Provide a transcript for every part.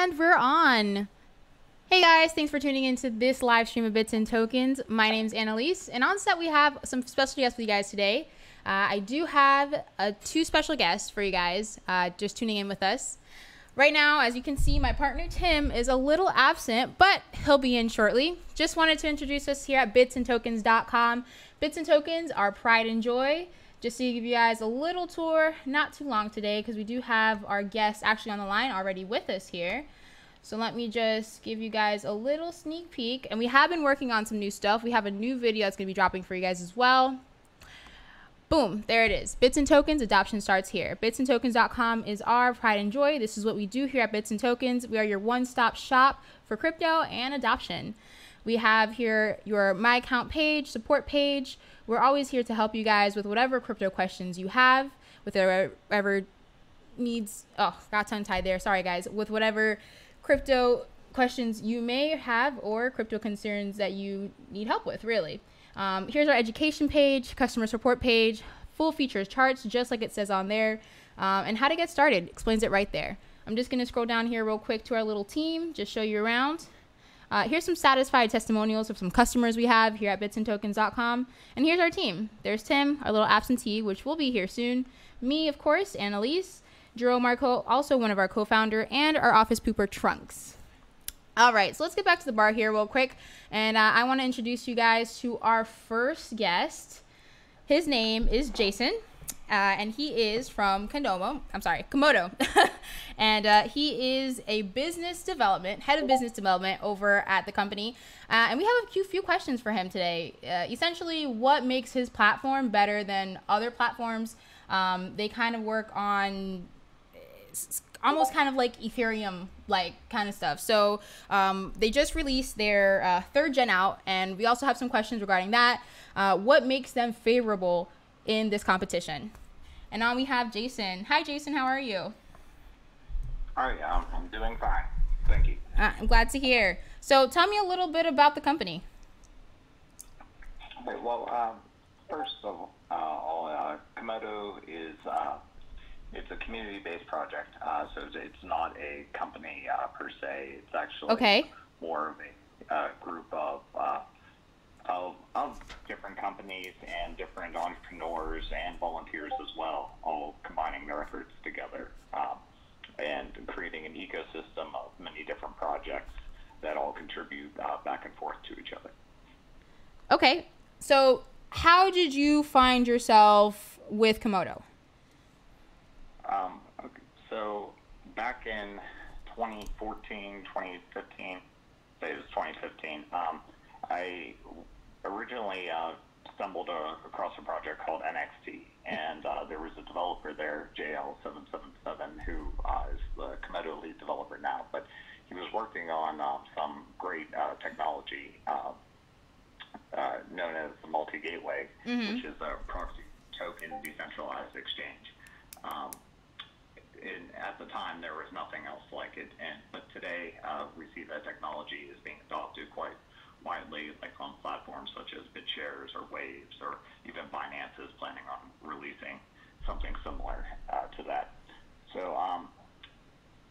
And we're on. Hey guys, thanks for tuning into this live stream of Bits and Tokens. My name's Annalise, and on set we have some special guests for you guys today. I do have two special guests for you guys just tuning in with us. Right now, as you can see, my partner Tim is a little absent, but he'll be in shortly. Just wanted to introduce us here at bitsandtokens.com. Bits and Tokens are pride and joy. Just to give you guys a little tour, not too long today, because we do have our guests actually on the line already with us here. So let me just give you guys a little sneak peek. And we have been working on some new stuff. We have a new video that's going to be dropping for you guys as well. Boom, there it is. Bits and Tokens, adoption starts here. Bitsandtokens.com is our pride and joy. This is what we do here at Bits and Tokens. We are your one-stop shop for crypto and adoption. We have here your My Account page, support page. We're always here to help you guys with whatever crypto questions you have, with whatever needs, oh, got tongue-tied there. Sorry, guys. With whatever crypto questions you may have or crypto concerns that you need help with, really. Here's our education page, customer support page, full features charts, just like it says on there, and how to get started. Explains it right there. I'm just going to scroll down here real quick to our little team, just show you around. Here's some satisfied testimonials of some customers we have here at bitsandtokens.com. And here's our team. There's Tim, our little absentee, which will be here soon. Me, of course, Annalise. Jerome Marco, also one of our co-founder, and our office pooper, Trunks. All right, so let's get back to the bar here real quick. And I want to introduce you guys to our first guest. His name is Jason. And he is from Komodo. And he is a head of business development over at the company. And we have a few questions for him today. Essentially, what makes his platform better than other platforms? They kind of work on almost kind of like Ethereum like kind of stuff. So they just released their third gen out, and we also have some questions regarding that. What makes them favorable in this competition? And now we have Jason. Hi, Jason. How are you? Hi, I'm doing fine. Thank you. I'm glad to hear. So tell me a little bit about the company. Okay, well, first of all, Komodo is it's a community-based project, so it's not a company per se. It's actually more of a group of different companies and different entrepreneurs and volunteers as well, all combining their efforts together and creating an ecosystem of many different projects that all contribute back and forth to each other. Okay, so how did you find yourself with Komodo? Okay, so back in 2014, 2015, say it was 2015, I originally stumbled across a project called NXT, and there was a developer there, JL777, who is the Komodo lead developer now, but he was working on some great technology known as the multi-gateway, which is a proxy token decentralized exchange. At the time, there was nothing else like it, but today we see that technology is being adopted quite widely, like on platforms such as BitShares or Waves, or even Binance is planning on releasing something similar to that. So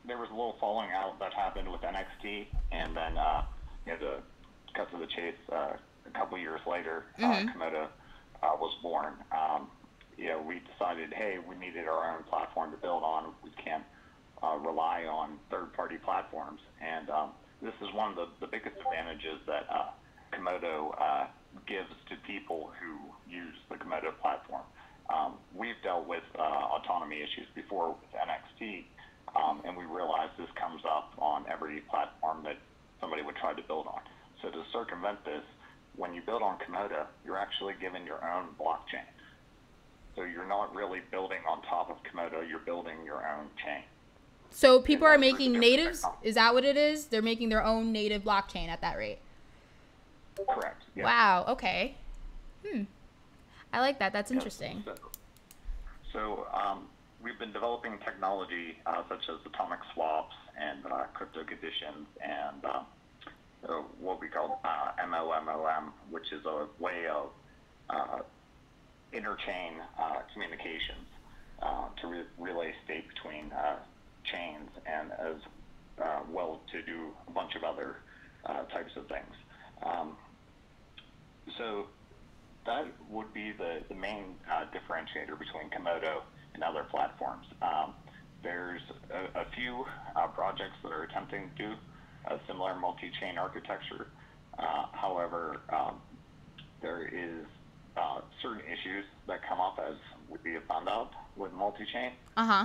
there was a little falling out that happened with NXT, and then to cut to the chase, a couple years later, Komodo was born. We decided, hey, we needed our own platform to build on. We can't rely on third-party platforms, and this is one of the biggest advantages that Komodo gives to people who use the Komodo platform. We've dealt with autonomy issues before with NXT, and we realize this comes up on every platform that somebody would try to build on. So to circumvent this, when you build on Komodo, you're actually given your own blockchain. So you're not really building on top of Komodo, you're building your own chain. So people are making natives? Is that what it is? They're making their own native blockchain at that rate? Correct. Yeah. Wow, okay. I like that. That's interesting. So we've been developing technology such as atomic swaps and crypto conditions and what we call MOMOM, which is a way of interchain communications to relay state between chains, and as well be the main differentiator between Komodo and other platforms. There's a few projects that are attempting to do a similar multi-chain architecture. However, there is certain issues that come up, as we have found out with multi-chain,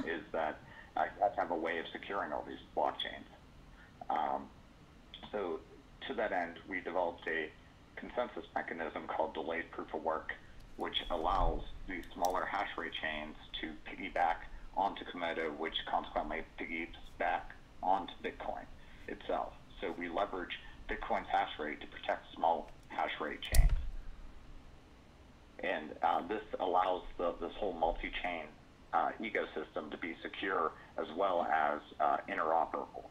is that you have to have a way of securing all these blockchains. So to that end, we developed a consensus mechanism called delayed proof of work, which allows these smaller hash rate chains to piggyback onto Komodo, which consequently piggybacks onto Bitcoin itself. So we leverage Bitcoin's hash rate to protect small hash rate chains. And this allows this whole multi-chain ecosystem to be secure as well as interoperable.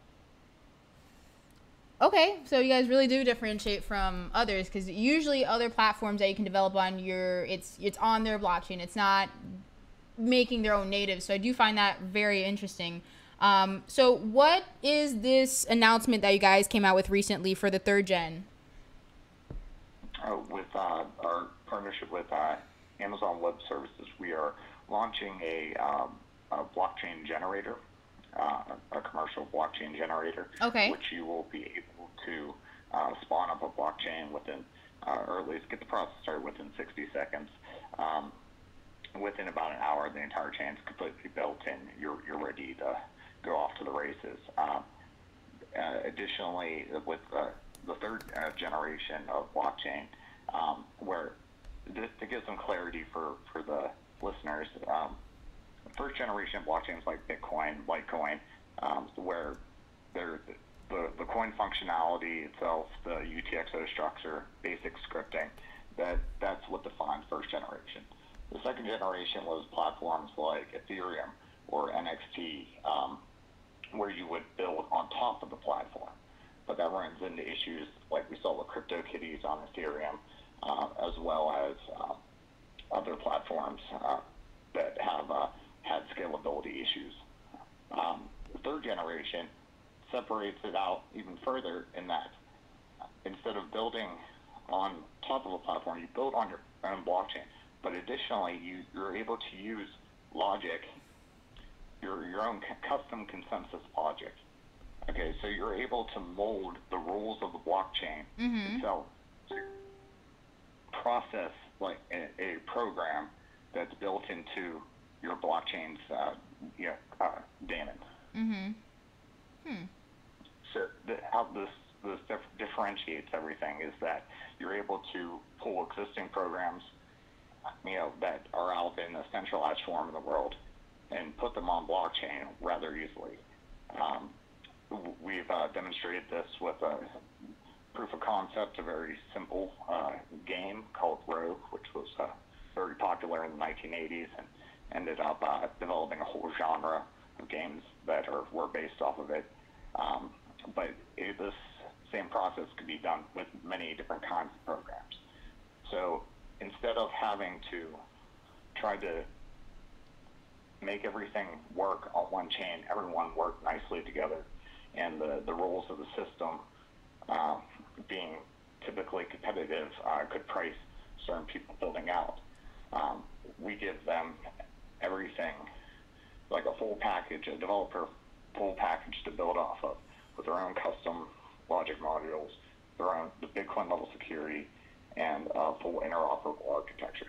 Okay, so you guys really do differentiate from others, because usually other platforms that you can develop on it's on their blockchain. It's not making their own native. So I do find that very interesting. So what is this announcement that you guys came out with recently for the 3rd gen? With our partnership with Amazon Web Services, we are launching a blockchain generator, a commercial blockchain generator, which you will be able to spawn up a blockchain within, or at least get the process started within 60 seconds. Within about an hour, the entire chain is completely built and you're ready to go off to the races. Additionally, with the 3rd generation of blockchain, where to give some clarity for the listeners, 1st generation blockchains like Bitcoin, Litecoin, where the coin functionality itself, the UTXO structure, basic scripting, that's what defines 1st generation. The 2nd generation was platforms like Ethereum or NXT, where you would build on top of the platform. But that runs into issues like we saw with CryptoKitties on Ethereum, as well as other platforms that have had scalability issues. The 3rd generation separates it out even further in that instead of building on top of a platform, you build on your own blockchain. But additionally, you're able to use logic, your own custom consensus logic. Okay, so you're able to mold the rules of the blockchain itself to process like a program that's built into your blockchain's daemon. So how this differentiates everything is that you're able to pull existing programs, that are out in a centralized form in the world and put them on blockchain rather easily. We've demonstrated this with a proof of concept, a very simple game called Rogue, which was very popular in the 1980s and ended up developing a whole genre of games that were based off of it. But this same process could be done with many different kinds of programs. So instead of having to try to make everything work on one chain, everyone work nicely together, and the rules of the system being typically competitive could price certain people building out. We give them everything, like a full package, a developer full package to build off of, with their own custom logic modules, the Bitcoin level security, and full interoperable architecture.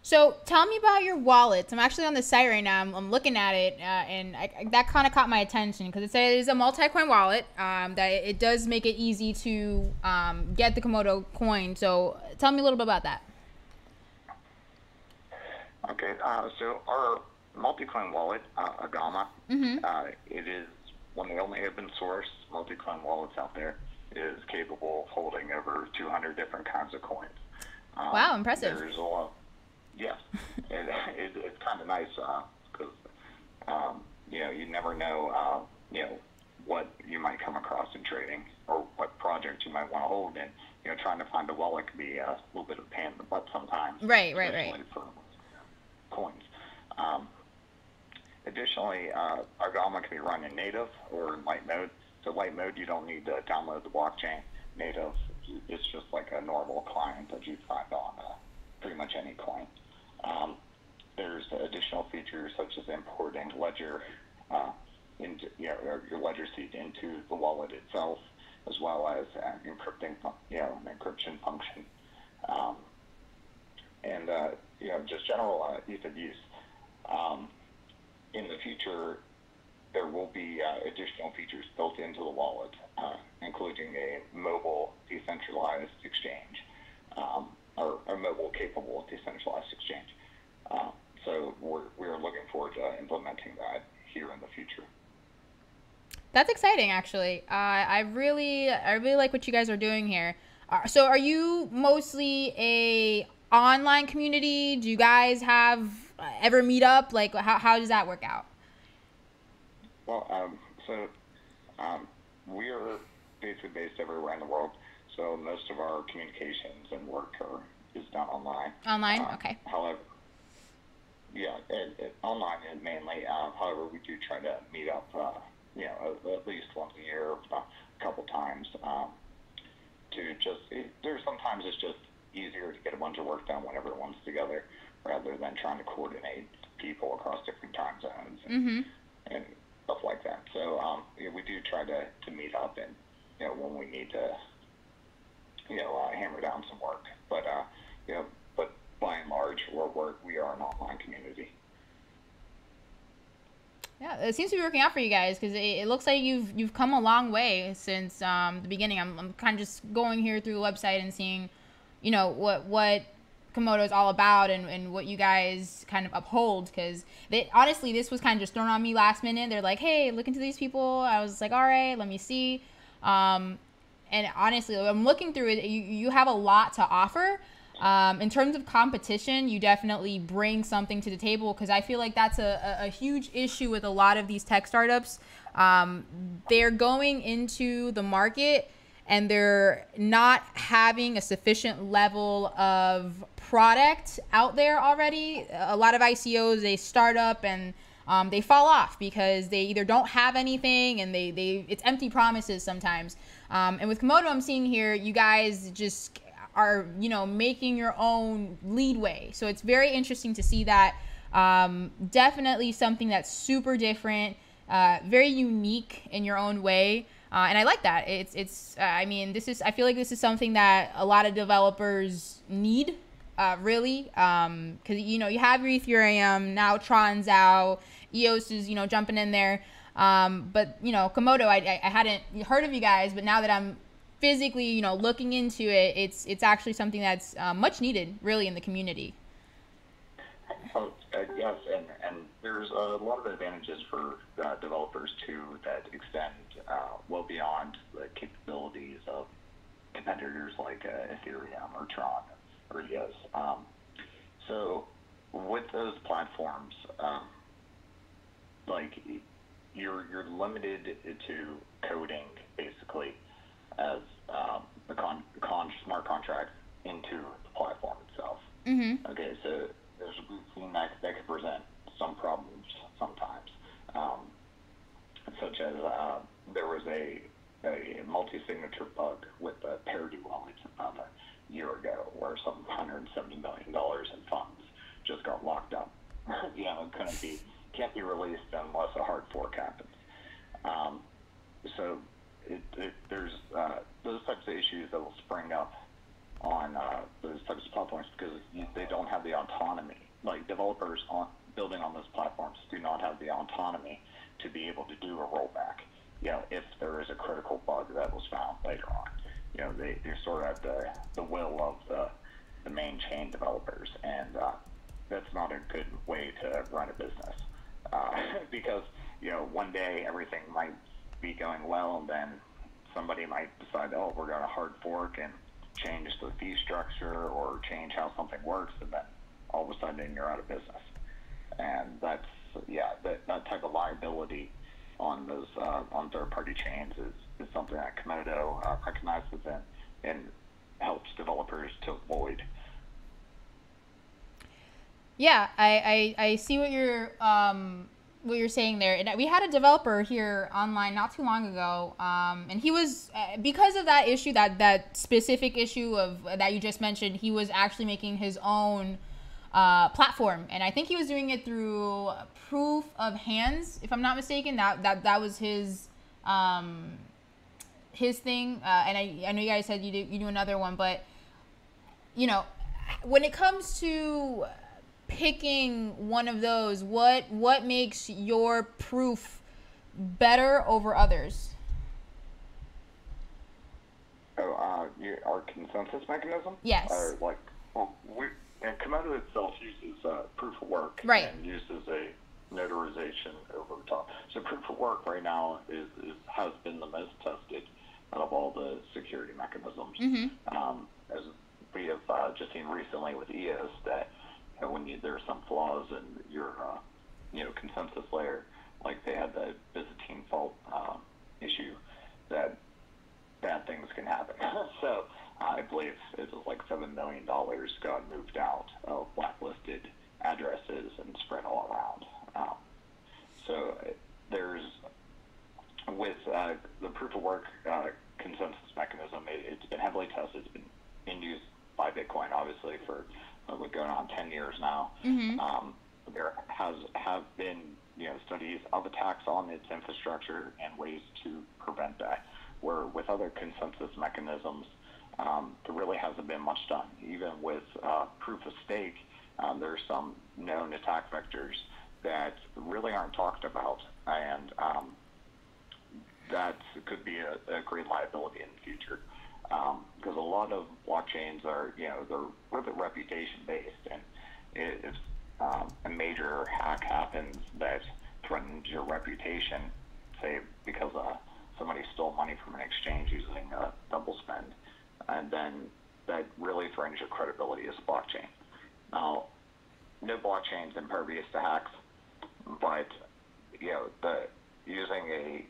So tell me about your wallets. I'm actually on the site right now. I'm looking at it, and that kind of caught my attention because it says it's a multi-coin wallet. That it does make it easy to get the Komodo coin. So tell me a little bit about that. Okay, so our multi-coin wallet, Agama, it is one of the only open source multi-coin wallets out there. It is capable of holding over 200 different kinds of coins. Wow, impressive. There's a lot. Yes, it's kind of nice because you never know what you might come across in trading or what project you might want to hold, and trying to find a wallet can be a little bit of a pain in the butt sometimes. Right. For coins. Additionally, Argama can be run in native or in light mode. So light mode, you don't need to download the blockchain. Native, it's just like a normal client that you find on pretty much any coin. There's additional features such as importing ledger into your ledger seed into the wallet itself, as well as encrypting an encryption function, and just general ease of use. In the future, there will be additional features built into the wallet, including a mobile decentralized exchange, or a mobile capable decentralized exchange. So we're looking forward to implementing that here in the future. That's exciting, actually. I really like what you guys are doing here. So are you mostly a online community? Do you guys have ever meet up? Like, how does that work out? Well, we're basically based everywhere in the world, so most of our communications and work is done online. Online? Okay. However, online mainly. However, we do try to meet up, at least once a year, a couple times, there's sometimes it's just easier to get a bunch of work done when everyone's together, rather than trying to coordinate people across different time zones and stuff like that. So we do try to meet up, and when we need to hammer down some work. But but by and large, we are an online community. Yeah, it seems to be working out for you guys, because it looks like you've come a long way since the beginning. I'm kind of just going here through the website and seeing, what Komodo is all about, and what you guys kind of uphold, because honestly, this was kind of just thrown on me last minute. They're like, hey, look into these people. I was like, all right, let me see. And honestly, I'm looking through it. You have a lot to offer. In terms of competition, you definitely bring something to the table, because I feel like that's a huge issue with a lot of these tech startups. They're going into the market and they're not having a sufficient level of product out there already. A lot of ICOs, they start up and they fall off because they either don't have anything, and it's empty promises sometimes. And with Komodo, I'm seeing here, you guys just are making your own leadway. So it's very interesting to see that. Definitely something that's super different, very unique in your own way. And I like that. I feel like this is something that a lot of developers need, really. Cause you have your Ethereum, now Tron's out, EOS is, jumping in there. But Komodo, I hadn't heard of you guys, but now that I'm physically, looking into it, it's actually something that's much needed, really, in the community. Yes, and there's a lot of advantages for developers too that extend well beyond the capabilities of competitors like Ethereum or Tron or EOS. So with those platforms, you're limited to coding basically as smart contracts into the platform itself. Okay, so we've seen that could present some problems sometimes, such as there was a multi-signature bug with the parity wallet about a year ago, where some $170 million in funds just got locked up. It can't be released unless a hard fork happens. So there's those types of issues that will spring up on those types of platforms, because they don't have the autonomy. Like, developers building on those platforms do not have the autonomy to be able to do a rollback. If there is a critical bug that was found later on, they're sort of at the will of the main chain developers, and that's not a good way to run a business, because one day everything might be going well, and then somebody might decide, oh, we're going to hard fork and change the fee structure or change how something works, and then all of a sudden you're out of business. And that's that type of liability on those on third-party chains is something that Komodo recognizes and helps developers to avoid. Yeah, I see what what you're saying there. And we had a developer here online not too long ago, and he was because of that issue, that specific issue of that you just mentioned. He was actually making his own platform, and I think he was doing it through proof of hands, if I'm not mistaken. That was his thing. And I know you guys said you do another one, but you know, when it comes to picking one of those, what makes your proof better over others? Our consensus mechanism? Yes. And Komodo itself uses proof of work, right, and uses a notarization over top. So proof of work right now has been the most tested out of all the security mechanisms. As we have just seen recently with EOS, that when there are some flaws in your consensus layer, like they had the Byzantine fault issue, that bad things can happen. So I believe it was like $7 million got moved out of blacklisted addresses and spread all around. So there's, with the proof of work consensus mechanism, it's been heavily tested. It's been in use by Bitcoin, obviously, for going on 10 years now. There have been studies of attacks on its infrastructure and ways to prevent that, where with other consensus mechanisms, there really hasn't been much done. Even with proof of stake, there are some known attack vectors that really aren't talked about, and that could be a great liability in the future. Because a lot of blockchains are, they're a bit reputation based, and if a major hack happens that threatens your reputation, say because somebody stole money from an exchange using a double spend, and then that really threatens your credibility as a blockchain. Now, no blockchain's impervious to hacks, but using a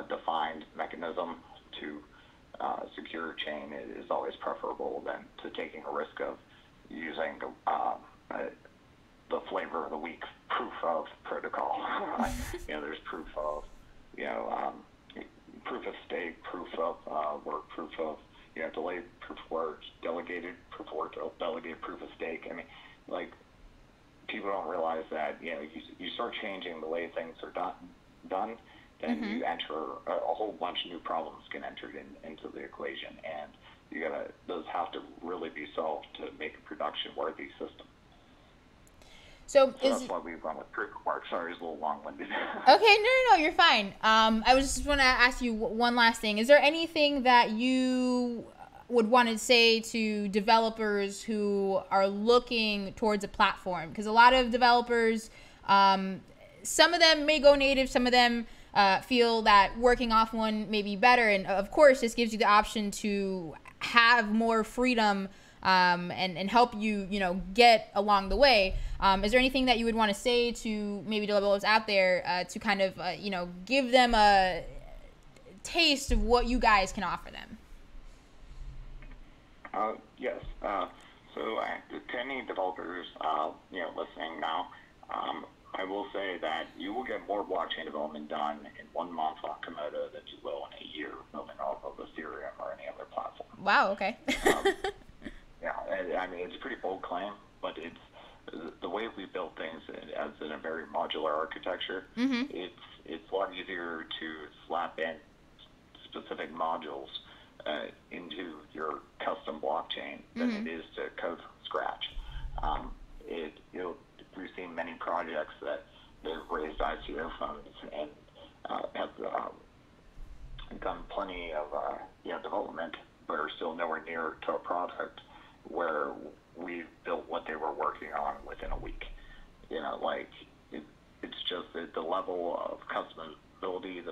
defined mechanism to secure chain is always preferable than to taking a risk of using the flavor of the week proof of protocol. There's proof of proof of stake, proof of work, proof of delayed proof of work, delegated proof of work, delegated proof of stake. I mean, like, people don't realize that you start changing the way things are done, then you enter a whole bunch of new problems get entered into the equation, and those have to really be solved to make a production worthy system. So that's why we run with proof of work. Sorry, it's a little long-winded. Okay, no, you're fine. I was just want to ask you one last thing. Is there anything that you would want to say to developers who are looking towards a platform? Because a lot of developers, some of them may go native, some of them feel that working off one may be better. And of course, this gives you the option to have more freedom and help you, get along the way. Is there anything that you would want to say to maybe developers out there to kind of, give them a taste of what you guys can offer them? Yes. So to any developers, listening now, I will say that you will get more blockchain development done in 1 month on Komodo than you will in a year moving off of Ethereum or any other platform. Wow. Okay. Yeah, I mean, it's a pretty bold claim, but it's the way we build things as in a very modular architecture. It's a lot easier to slap in specific modules into your custom blockchain than it is to code from scratch. We've seen many projects that they've raised ICO funds and have done plenty of development, but are still nowhere near to a product where we built what they were working on within a week. It's just the level of customizability,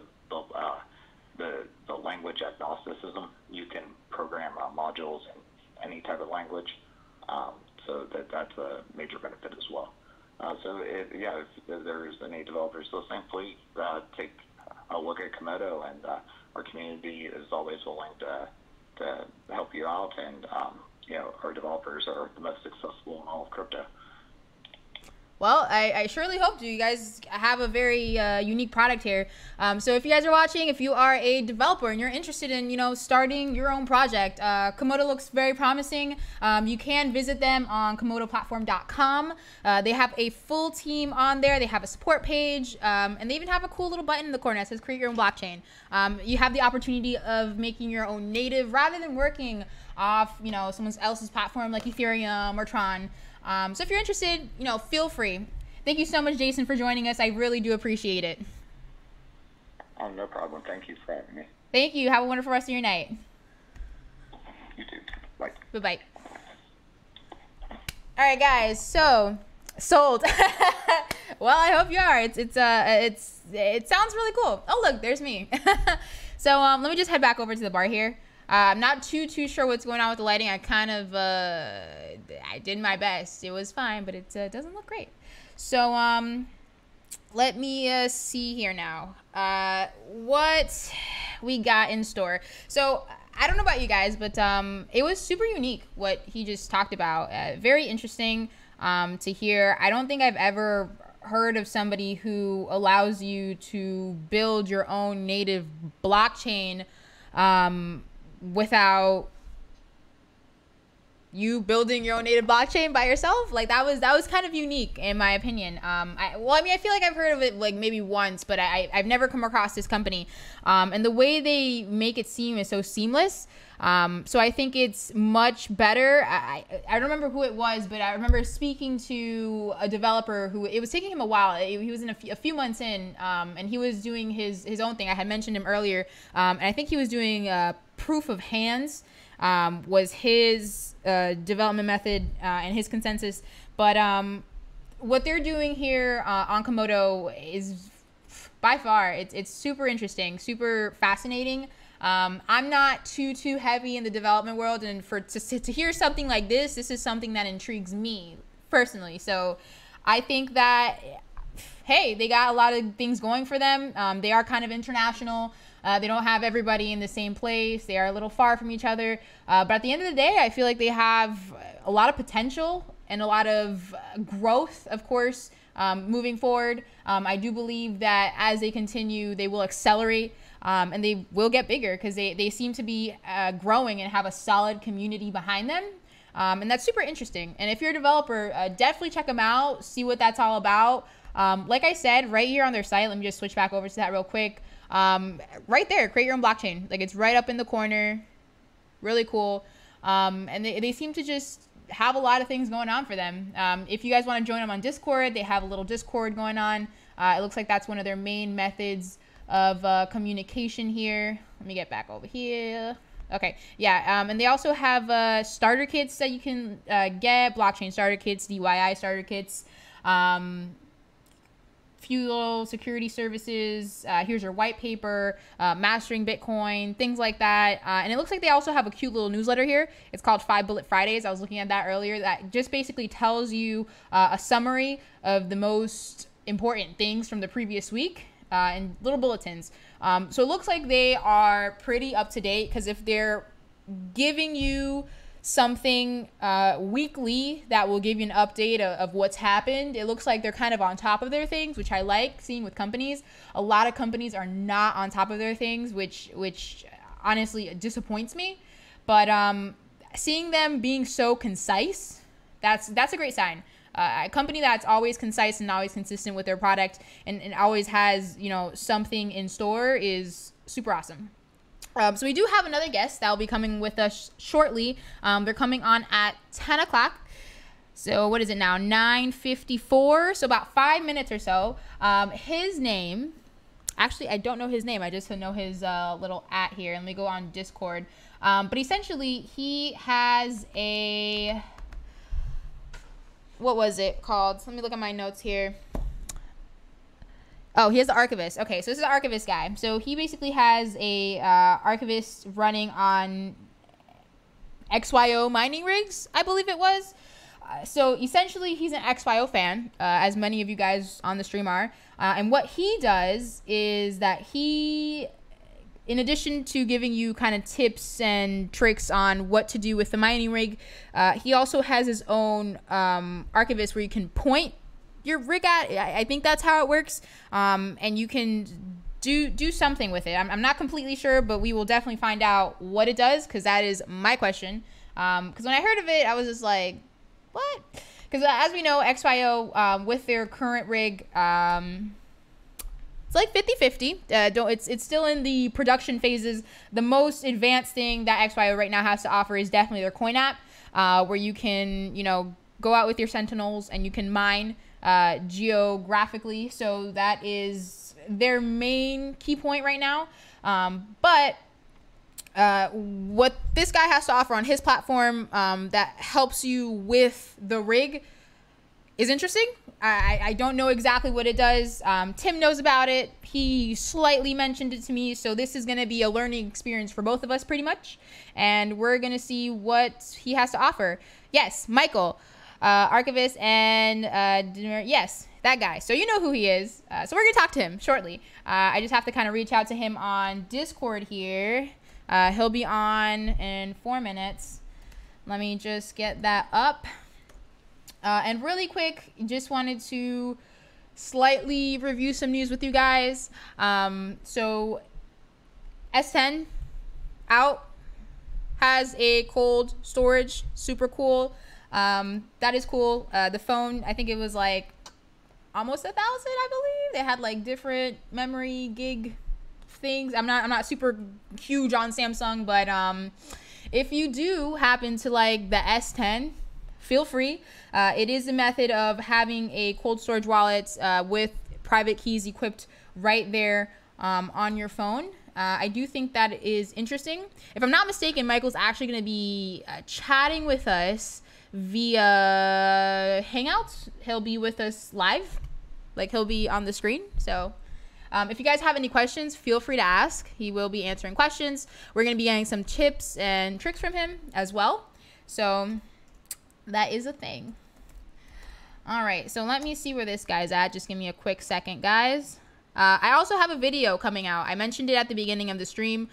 the language agnosticism. You can program modules in any type of language, so that's a major benefit as well. If there's any developers listening, please take a look at Komodo, and our community is always willing to help you out, and our developers are the most successful in all of crypto. Well, I surely hope to. You guys have a very unique product here. So if you guys are watching, if you are a developer and you're interested in, you know, starting your own project, Komodo looks very promising. You can visit them on komodoplatform.com. They have a full team on there. They have a support page, and they even have a cool little button in the corner that says create your own blockchain. You have the opportunity of making your own native rather than working off, you know, someone else's platform like Ethereum or Tron. So if you're interested, you know, feel free. Thank you so much, Jason, for joining us. I really do appreciate it. Oh, no problem. Thank you for having me. Thank you. Have a wonderful rest of your night. You too. Bye. Bye-bye. All right, guys. So, sold. Well, I hope you are. It sounds really cool. Oh, look, there's me. So, let me just head back over to the bar here. I'm not too sure what's going on with the lighting. I kind of, I did my best. It was fine, but it doesn't look great. So, let me see here now. What we got in store. So, I don't know about you guys, but it was super unique what he just talked about. Very interesting to hear. I don't think I've ever heard of somebody who allows you to build your own native blockchain without you building your own native blockchain by yourself. Like that was kind of unique in my opinion. I feel like I've heard of it like maybe once, but I've never come across this company. And the way they make it seem is so seamless. So I think it's much better. I don't remember who it was, but I remember speaking to a developer who it was taking him a while. He was in a few months in, and he was doing his own thing. I had mentioned him earlier, and I think he was doing proof of hands. Was his development method and his consensus. But what they're doing here on Komodo is by far, it's super interesting, super fascinating. I'm not too heavy in the development world, and to hear something like this is something that intrigues me personally. So I think that, hey, they got a lot of things going for them. They are kind of international. They don't have everybody in the same place. They are a little far from each other. But at the end of the day, I feel like they have a lot of potential and a lot of growth, of course, moving forward. I do believe that as they continue, they will accelerate and they will get bigger because they seem to be growing and have a solid community behind them. And that's super interesting. And if you're a developer, definitely check them out, see what that's all about. Like I said, right here on their site, let me just switch back over to that real quick. Right there, create your own blockchain. Like it's right up in the corner. Really cool. And they seem to just have a lot of things going on for them. If you guys want to join them on Discord, they have a little Discord going on. It looks like that's one of their main methods of communication here. Let me get back over here. Okay, yeah, and they also have starter kits that you can get, blockchain starter kits, DYI starter kits, few security services. Here's your white paper, mastering Bitcoin, things like that. And it looks like they also have a cute little newsletter here. It's called 5 Bullet Fridays. I was looking at that earlier. That just basically tells you a summary of the most important things from the previous week in little bulletins. So it looks like they are pretty up to date, because if they're giving you something weekly that will give you an update of what's happened, it looks like they're kind of on top of their things, which I like seeing with companies. A lot of companies are not on top of their things, which honestly disappoints me. But seeing them being so concise, that's a great sign. A company that's always concise and always consistent with their product and always has, you know, something in store is super awesome. So we do have another guest that will be coming with us shortly. They're coming on at 10 o'clock. So what is it now? 9:54. So about 5 minutes or so. His name, actually, I don't know his name. I just know his little @ here. Let me go on Discord. But essentially, he has a... What was it called? Let me look at my notes here. Oh, he has the archivist. Okay, so this is the archivist guy. So he basically has a archivist running on XYO mining rigs, I believe it was. So essentially, he's an XYO fan, as many of you guys on the stream are. And what he does is that he, in addition to giving you kind of tips and tricks on what to do with the mining rig, he also has his own archivist where you can point your rig at. I think that's how it works. And you can do something with it. I'm not completely sure, but we will definitely find out what it does, because that is my question. Because when I heard of it, I was just like, what? Because as we know, XYO, with their current rig, it's like 50-50. It's still in the production phases. The most advanced thing that XYO right now has to offer is definitely their coin app, where you can, go out with your Sentinels and you can mine geographically. So that is their main key point right now. But what this guy has to offer on his platform that helps you with the rig is interesting. I don't know exactly what it does. Tim knows about it. He slightly mentioned it to me. So this is going to be a learning experience for both of us pretty much. And we're going to see what he has to offer. Yes, Michael, archivist, and yes, that guy. So you know who he is. So we're going to talk to him shortly. I just have to kind of reach out to him on Discord here. He'll be on in 4 minutes. Let me just get that up. And really quick, just wanted to slightly review some news with you guys. So S10 out, has a cold storage, super cool. That is cool. The phone, I think it was like almost 1,000, I believe. They had like different memory gig things. I'm not super huge on Samsung, but if you do happen to like the S10, feel free. It is a method of having a cold storage wallet with private keys equipped right there on your phone. I do think that is interesting. If I'm not mistaken, Michael's actually going to be chatting with us via Hangouts. He'll be with us live, like he'll be on the screen. So if you guys have any questions, feel free to ask. He will be answering questions. We're going to be getting some tips and tricks from him as well. So that is a thing. All right, so let me see where this guy's at. Just give me a quick second, guys. I also have a video coming out. I mentioned it at the beginning of the stream.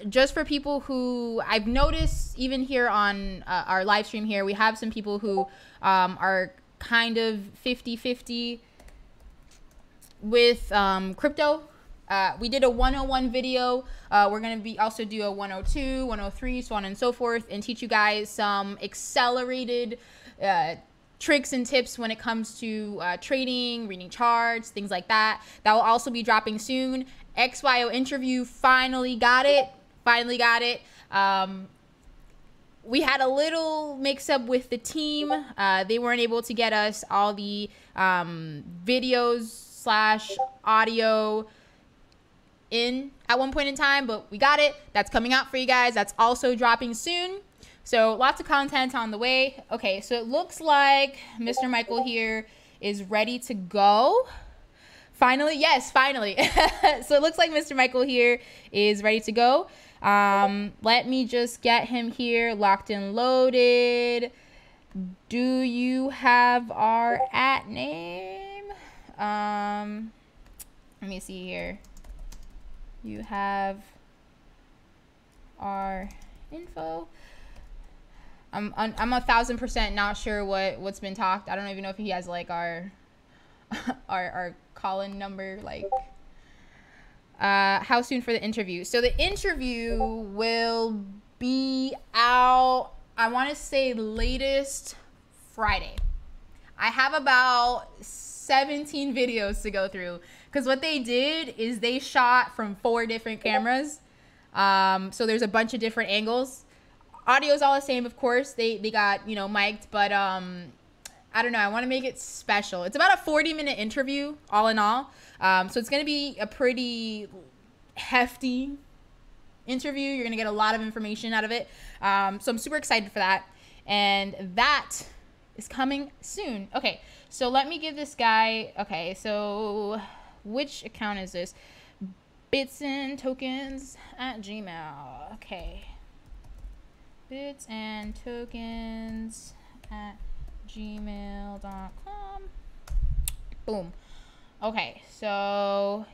Just for people who I've noticed, even here on our live stream here, we have some people who are kind of 50-50 with crypto. We did a 101 video. We're going to be also do a 102, 103, so on and so forth, and teach you guys some accelerated tricks and tips when it comes to trading, reading charts, things like that. That will also be dropping soon. XYO interview, finally got it. We had a little mix up with the team. They weren't able to get us all the videos / audio in at one point in time, but we got it. That's coming out for you guys. That's also dropping soon. So lots of content on the way. Okay, so it looks like Mr. Michael here is ready to go. Finally, yes, finally. So it looks like Mr. Michael here is ready to go. Let me just get him here locked and loaded. Do you have our @ name? Let me see here. You have our info. I'm 1,000% not sure what's been talked. I don't even know if he has like our call-in number. Like, how soon for the interview? So the interview will be out, I want to say latest Friday. I have about 17 videos to go through, because what they did is they shot from 4 different cameras. So there's a bunch of different angles. Audio is all the same, of course. They got, mic'd, but I don't know. I want to make it special. It's about a 40-minute interview, all in all. So it's going to be a pretty hefty interview. You're going to get a lot of information out of it. So I'm super excited for that. And that is coming soon. Okay, so let me give this guy... Okay, so which account is this? bitsandtokens@gmail. Okay. bitsandtokens@gmail.com. Boom. Okay, so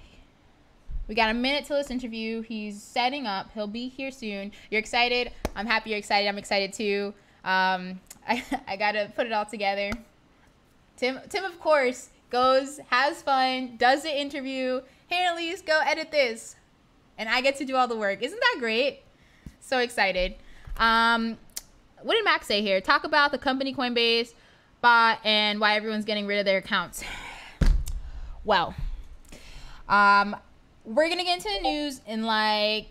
we got a minute till this interview. He's setting up. He'll be here soon. You're excited? I'm happy you're excited. I'm excited too. I gotta put it all together Tim, of course, goes, has fun, does the interview. Hey, Elise, go edit this. And I get to do all the work. Isn't that great? So excited. What did Max say here? Talk about the company Coinbase bot and why everyone's getting rid of their accounts. Well, we're going to get into the news in like,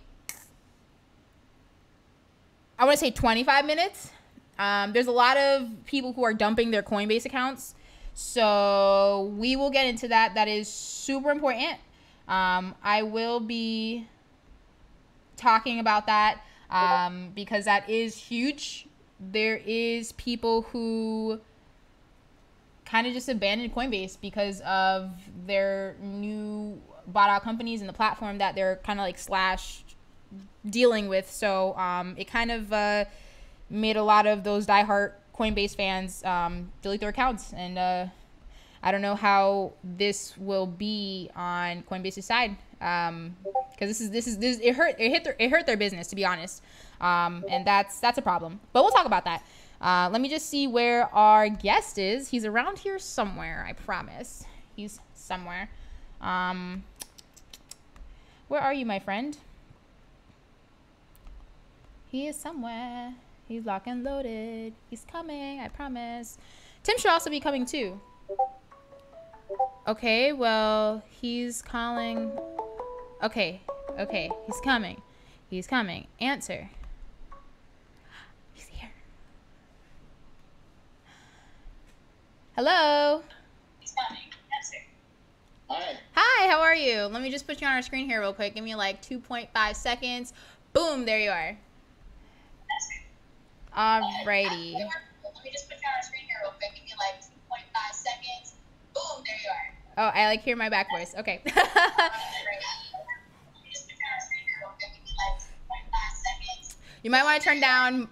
I want to say 25 minutes. There's a lot of people who are dumping their Coinbase accounts. So we will get into that. That is super important. I will be talking about that because that is huge. There is people who kind of just abandoned Coinbase because of their new bought out companies and the platform that they're kind of like slash dealing with. So it kind of made a lot of those diehard Coinbase fans delete their accounts. And I don't know how this will be on Coinbase's side because this it hurt their business, to be honest. And that's a problem. But we'll talk about that. Let me just see where our guest is. He's around here somewhere, I promise. He's somewhere. Where are you, my friend? He is somewhere. He's locked and loaded. He's coming, I promise. Tim should also be coming too. Okay, well, he's calling. Okay, he's coming. He's coming. Answer. He's here. Hello. He's coming. Answer. Hi. Hi, how are you? Let me just put you on our screen here real quick. Give me like 2.5 seconds. Boom, there you are. Alrighty. Let me just put you on our screen here real quick. Give me like 2.5 seconds. Boom, there you are. Oh, I like hear my back voice. Okay. You might want to turn down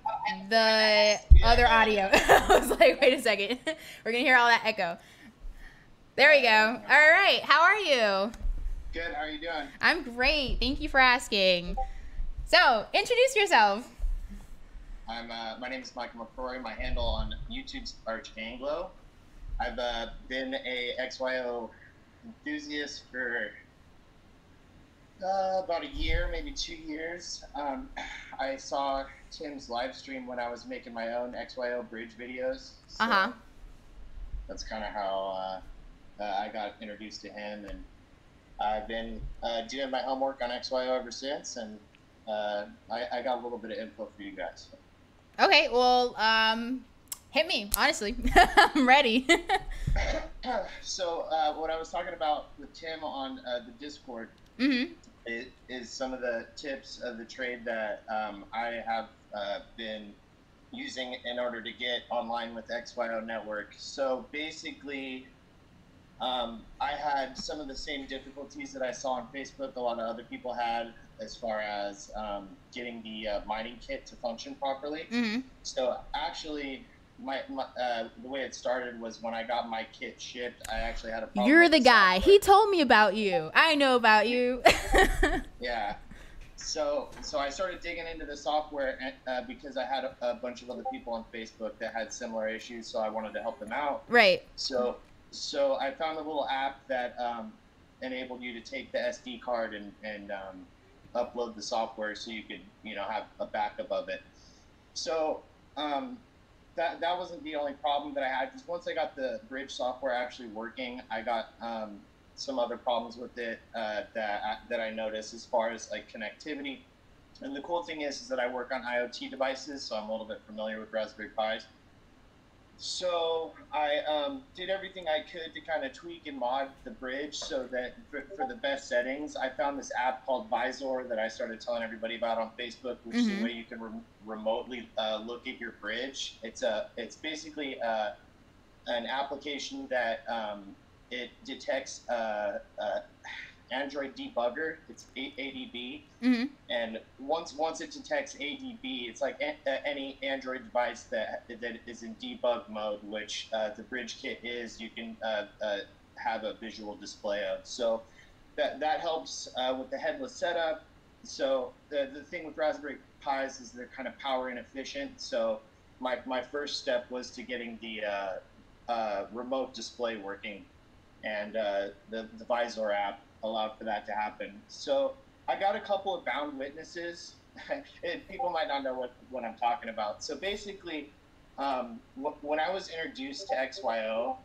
the other audio. I was like, wait a second. We're going to hear all that echo. There we go. All right. How are you? Good. How are you doing? I'm great. Thank you for asking. So, introduce yourself. My name is Michael McCrory. My handle on YouTube's ArchAnglo. I've been a XYO enthusiast for about a year, maybe 2 years. I saw Tim's live stream when I was making my own XYO bridge videos. So that's kind of how I got introduced to him, and I've been doing my homework on XYO ever since, and I got a little bit of info for you guys. Okay, well, hit me, honestly. I'm ready. So what I was talking about with Tim on the Discord is some of the tips of the trade that I have been using in order to get online with XYO Network. So basically, I had some of the same difficulties that I saw on Facebook a lot of other people had as far as getting the mining kit to function properly. So actually, the way it started was when I got my kit shipped, I actually had a problem. You're the guy. He told me about you. I know about you. Yeah. So I started digging into the software because I had a bunch of other people on Facebook that had similar issues, so I wanted to help them out. Right. So I found a little app that enabled you to take the SD card and upload the software so you could have a backup of it. So that wasn't the only problem that I had, because once I got the bridge software actually working, I got some other problems with it that I noticed as far as like connectivity. And the cool thing is that I work on IoT devices, so I'm a little bit familiar with Raspberry Pis. So I did everything I could to kind of tweak and mod the bridge so that for the best settings. I found this app called Visor that I started telling everybody about on Facebook, which is a way you can remotely look at your bridge. It's basically an application that it detects Android debugger. It's ADB, and once it detects ADB, it's like any Android device that is in debug mode, which the bridge kit is. You can have a visual display of. So that helps with the headless setup. So the thing with Raspberry Pis is they're kind of power inefficient. So my first step was to getting the remote display working, and the Visor app allowed for that to happen. So I got a couple of bound witnesses. People might not know what I'm talking about. So basically, when I was introduced to XYO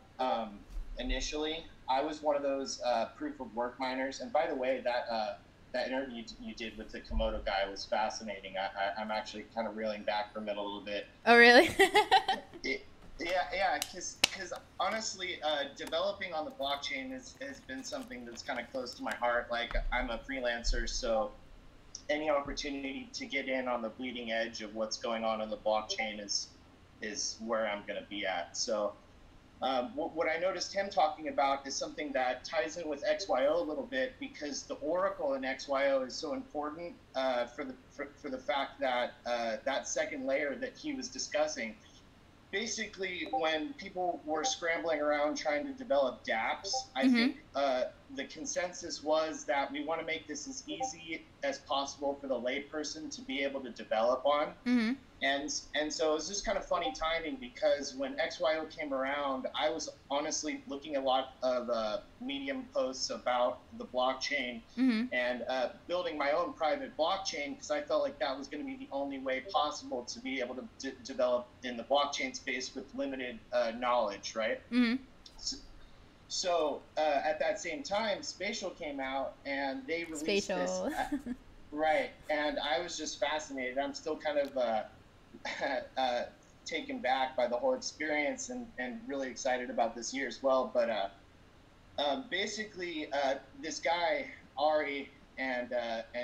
initially, I was one of those proof of work miners. And by the way, that interview you did with the Komodo guy was fascinating. I'm actually kind of reeling back from it a little bit. Oh, really? Yeah, because honestly, developing on the blockchain has been something that's kind of close to my heart. Like, I'm a freelancer, so any opportunity to get in on the bleeding edge of what's going on in the blockchain is where I'm going to be at. So what I noticed him talking about is something that ties in with XYO a little bit, because the Oracle in XYO is so important for the fact that that second layer that he was discussing. Basically, when people were scrambling around trying to develop dApps, I think the consensus was that we want to make this as easy as possible for the layperson to be able to develop on. And so it was just kind of funny timing, because when XYO came around, I was honestly looking at a lot of Medium posts about the blockchain and building my own private blockchain, because I felt like that was going to be the only way possible to be able to develop in the blockchain space with limited knowledge, right? So at that same time, Spatial came out, and they released this. Right, and I was just fascinated. I'm still kind of taken back by the whole experience, and really excited about this year as well. But basically, this guy Ari and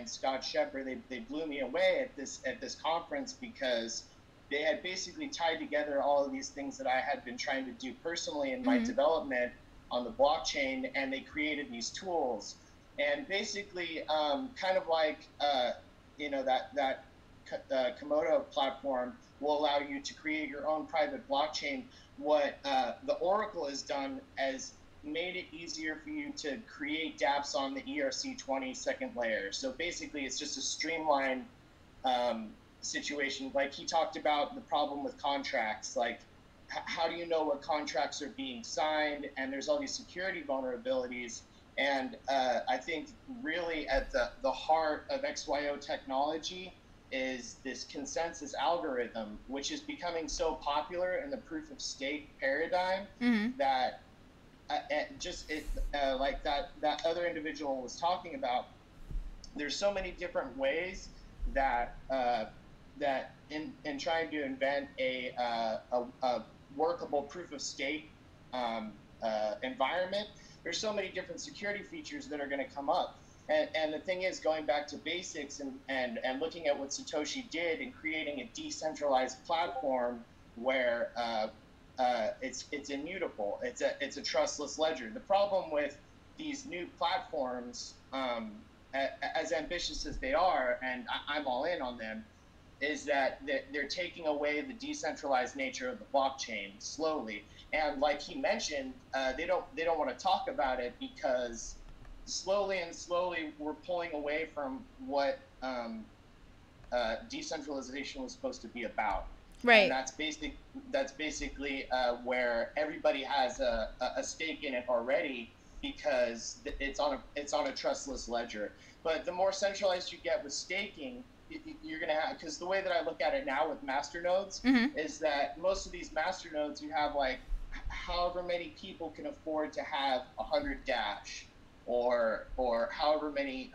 Scott Shepard, they blew me away at this conference, because they had basically tied together all of these things that I had been trying to do personally in my development on the blockchain, and they created these tools. And basically, kind of like that Komodo platform will allow you to create your own private blockchain. What the Oracle has done is made it easier for you to create dApps on the ERC20 second layer. So basically, it's just a streamlined situation. Like, he talked about the problem with contracts, like how do you know what contracts are being signed, and there's all these security vulnerabilities. And I think really at the heart of XYO technology is this consensus algorithm, which is becoming so popular in the proof of stake paradigm that like that other individual was talking about. There's so many different ways that that in trying to invent a workable proof of stake environment, there's so many different security features that are going to come up. And the thing is, going back to basics and looking at what Satoshi did in creating a decentralized platform where it's immutable, it's a trustless ledger. The problem with these new platforms, as ambitious as they are, and I'm all in on them, is that they're taking away the decentralized nature of the blockchain slowly. And like he mentioned, they don't want to talk about it, because slowly we're pulling away from what decentralization was supposed to be about. Right. And that's basically where everybody has a stake in it already, because it's on a trustless ledger. But the more centralized you get with staking, you're going to have, because the way that I look at it now with masternodes is that most of these masternodes, you have like however many people can afford to have 100 Dash, or however many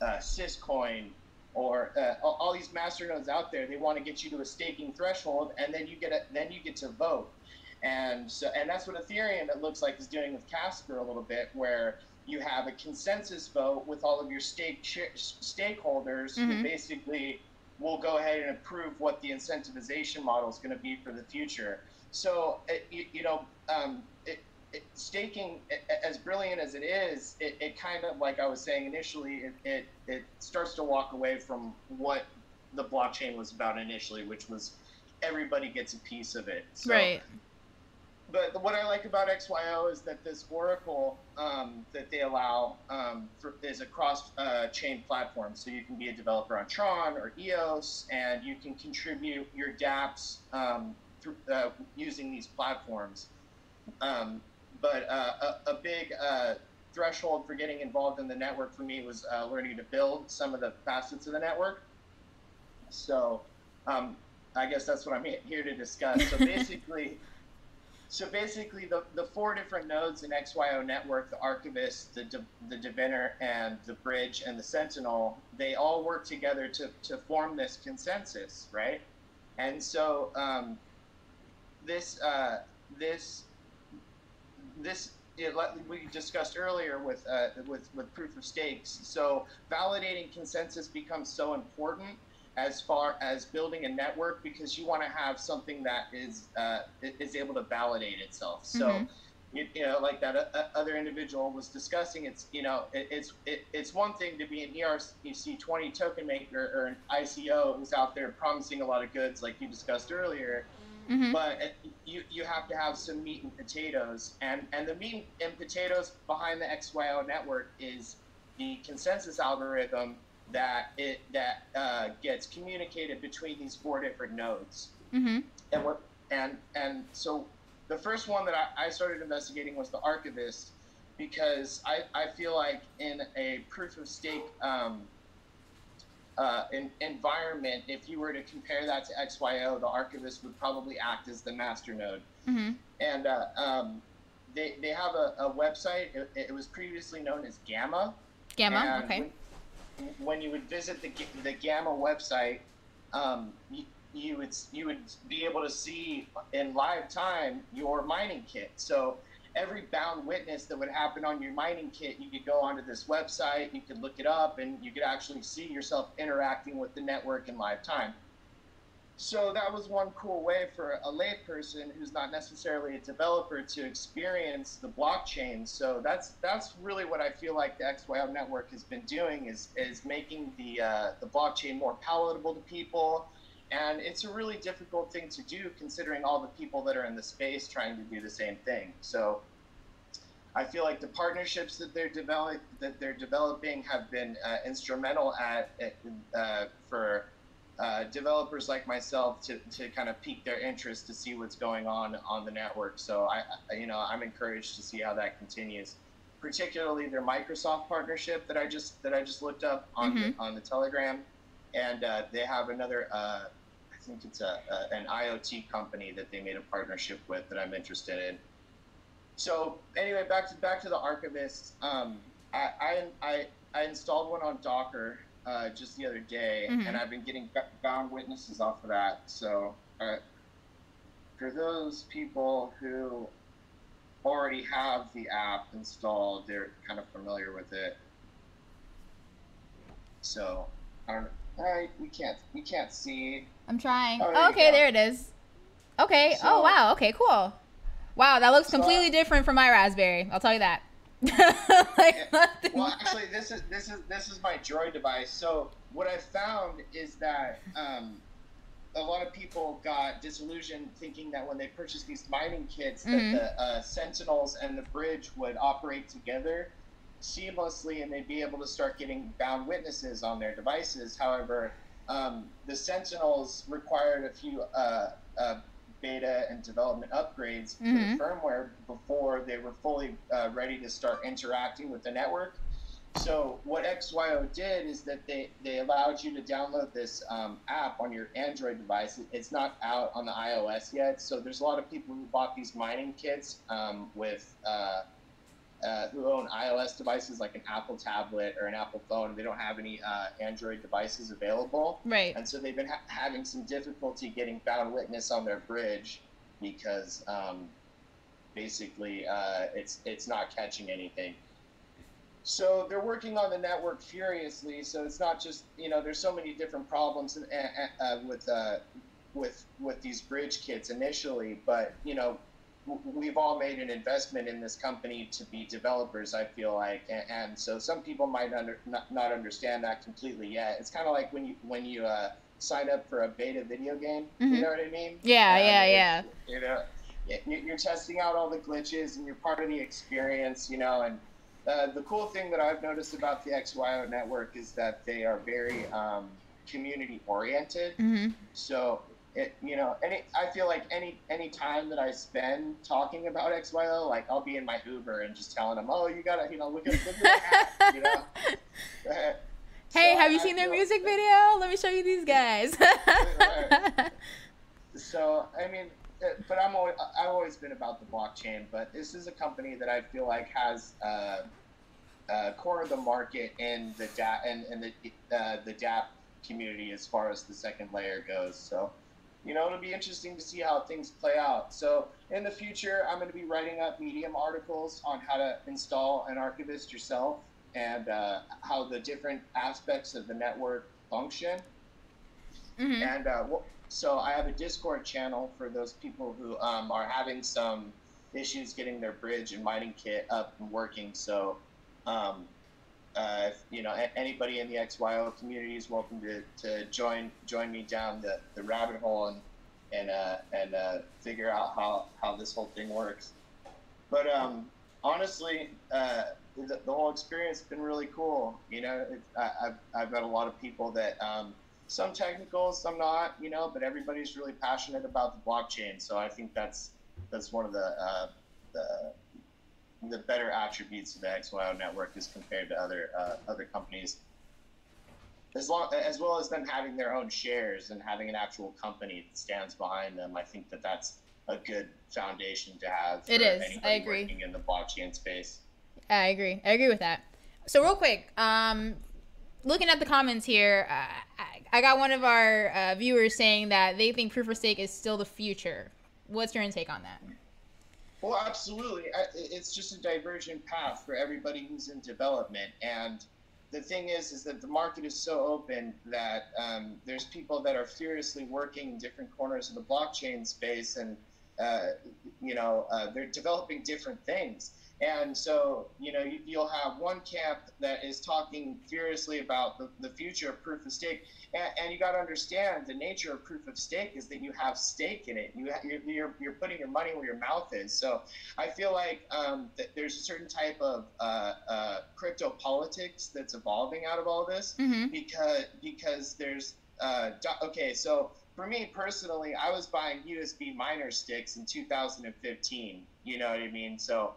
Syscoin, or all these masternodes out there. They want to get you to a staking threshold, and then you get to vote. And that's what Ethereum, it looks like, is doing with Casper a little bit, where you have a consensus vote with all of your stakeholders who basically will go ahead and approve what the incentivization model is going to be for the future. So, staking, as brilliant as it is, it kind of, like I was saying initially, it starts to walk away from what the blockchain was about initially, which was everybody gets a piece of it. So, right. But what I like about XYO is that this Oracle that they allow is a cross-chain platform. So you can be a developer on Tron or EOS, and you can contribute your dApps using these platforms. But a big threshold for getting involved in the network for me was learning to build some of the facets of the network. So I guess that's what I'm here to discuss. So basically, the 4 different nodes in XYO network, the archivist, the diviner, and the bridge, and the sentinel, they all work together to form this consensus, right? And so we discussed earlier with proof of stakes. So validating consensus becomes so important as far as building a network, because you want to have something that is able to validate itself. So, like that other individual was discussing, it's one thing to be an ERC 20 token maker or an ICO who's out there promising a lot of goods, like you discussed earlier. But you have to have some meat and potatoes, and the meat and potatoes behind the XYO network is the consensus algorithm that gets communicated between these 4 different nodes. And so the first one that I started investigating was the archivist, because I feel like in a proof of stake environment, if you were to compare that to XYO, the archivist would probably act as the master node. And they have a website. It was previously known as Gamma. Gamma, okay. When you would visit the Gamma website, you would be able to see in live time your mining kit. So every bound witness that would happen on your mining kit, you could go onto this website, you could look it up, and you could actually see yourself interacting with the network in live time. So that was one cool way for a layperson who's not necessarily a developer to experience the blockchain. So that's really what I feel like the XYO network has been doing, is making the blockchain more palatable to people. And it's a really difficult thing to do, considering all the people that are in the space trying to do the same thing. So I feel like the partnerships that they're developing have been instrumental for developers like myself to kind of pique their interest to see what's going on the network. So I'm encouraged to see how that continues. Particularly their Microsoft partnership that I just looked up on the Telegram, and they have another. I think it's an IoT company that they made a partnership with that I'm interested in. So anyway, back to the archivist. I installed one on Docker just the other day, and I've been getting bound witnesses off of that. So for those people who already have the app installed, they're kind of familiar with it. So we can't see. I'm trying. Oh, okay, there it is. Okay. So, oh wow. Okay, cool. Wow, that looks completely different from my Raspberry. I'll tell you that. Well, actually, this is my Droid device. So what I found is that a lot of people got disillusioned, thinking that when they purchased these mining kits, that the Sentinels and the bridge would operate together seamlessly, and they'd be able to start getting bound witnesses on their devices. However, the Sentinels required a few beta and development upgrades to the firmware before they were fully ready to start interacting with the network. So what XYO did is that they allowed you to download this app on your Android device. It's not out on the iOS yet, so there's a lot of people who bought these mining kits who own iOS devices like an Apple tablet or an Apple phone, and they don't have any Android devices available. Right. And so they've been having some difficulty getting bound witness on their bridge because basically it's not catching anything. So they're working on the network furiously. So it's not just, there's so many different problems with these bridge kits initially, but we've all made an investment in this company to be developers, I feel like, and so some people might not understand that completely yet. It's kind of like when you sign up for a beta video game. You know what I mean? Yeah. You're testing out all the glitches, and you're part of the experience, and the cool thing that I've noticed about the XYO network is that they are very community oriented. So I feel like any time that I spend talking about XYO, like I'll be in my Uber and just telling them, oh, you gotta, look at that, Hey, So have you seen their music video? Let me show you these guys. So, I mean, but I've always been about the blockchain, but this is a company that I feel like has cornered the market in the the DApp community as far as the second layer goes. So, it'll be interesting to see how things play out. So in the future, I'm going to be writing up Medium articles on how to install an archivist yourself and how the different aspects of the network function. Mm-hmm. And so I have a Discord channel for those people who are having some issues getting their bridge and mining kit up and working. So, anybody in the XYO community is welcome to join me down the rabbit hole and figure out how this whole thing works. But honestly, the whole experience has been really cool. I've got a lot of people that some technical, some not, but everybody's really passionate about the blockchain. So I think that's one of the better attributes of the XYO network as compared to other companies. As well as them having their own shares and having an actual company that stands behind them, I think that's a good foundation to have. It is. I Anybody agree. working in the blockchain space. I agree with that. So real quick, looking at the comments here, I got one of our viewers saying that they think proof of stake is still the future. What's your intake on that? Well, absolutely. It's just a divergent path for everybody who's in development. And the thing is that the market is so open that there's people that are furiously working in different corners of the blockchain space, and they're developing different things. And so, you'll have one camp that is talking furiously about the future of proof of stake. And you got to understand the nature of proof of stake is that you have stake in it. You're putting your money where your mouth is. So I feel like that there's a certain type of crypto politics that's evolving out of all this, mm-hmm. because there's okay. So for me personally, I was buying USB miner sticks in 2015. You know what I mean? So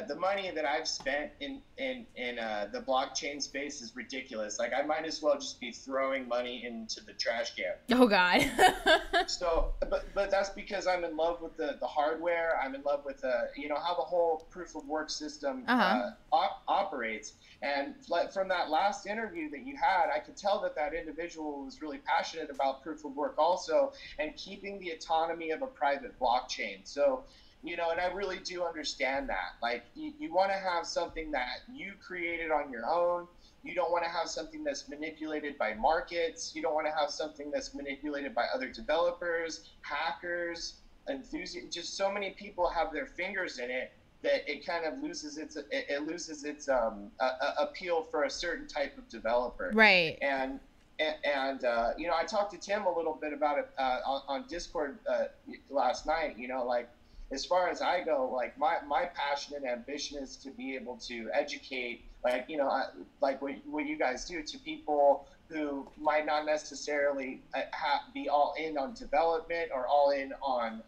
the money that I've spent in the blockchain space is ridiculous. Like I might as well just be throwing money into the trash can. Oh God. So, but that's because I'm in love with the hardware. I'm in love with how the whole proof of work system operates. And from that last interview that you had, I could tell that individual was really passionate about proof of work also, and keeping the autonomy of a private blockchain. So, and I really do understand that. Like, you want to have something that you created on your own. You don't want to have something that's manipulated by markets. You don't want to have something that's manipulated by other developers, hackers, enthusiasts. Just so many people have their fingers in it that it kind of loses its appeal for a certain type of developer. Right. And I talked to Tim a little bit about it on Discord last night. As far as I go, like my passion and ambition is to be able to educate, like what you guys do, to people who might not necessarily be all in on development or all in on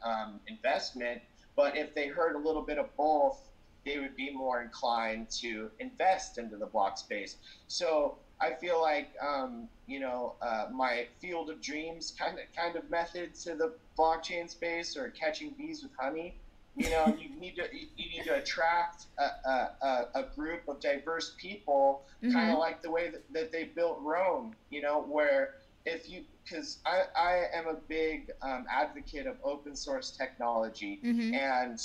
investment, but if they heard a little bit of both, they would be more inclined to invest into the block space. So I feel like my field of dreams kind of method to the blockchain space, or catching bees with honey. You need to attract a group of diverse people, mm-hmm. kind of like the way that they built Rome. Where because I am a big advocate of open source technology, mm-hmm. and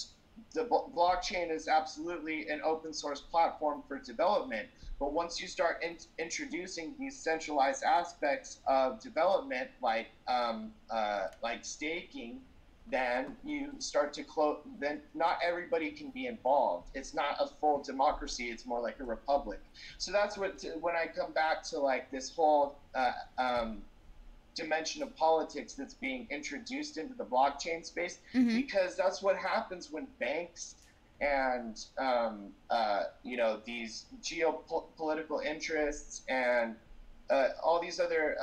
the blockchain is absolutely an open source platform for development. But once you start introducing these centralized aspects of development, like staking, then you start to close. Then not everybody can be involved. It's not a full democracy. It's more like a republic. So that's when I come back to like this whole dimension of politics that's being introduced into the blockchain space, mm-hmm. because that's what happens when banks and these geopolitical interests and all these other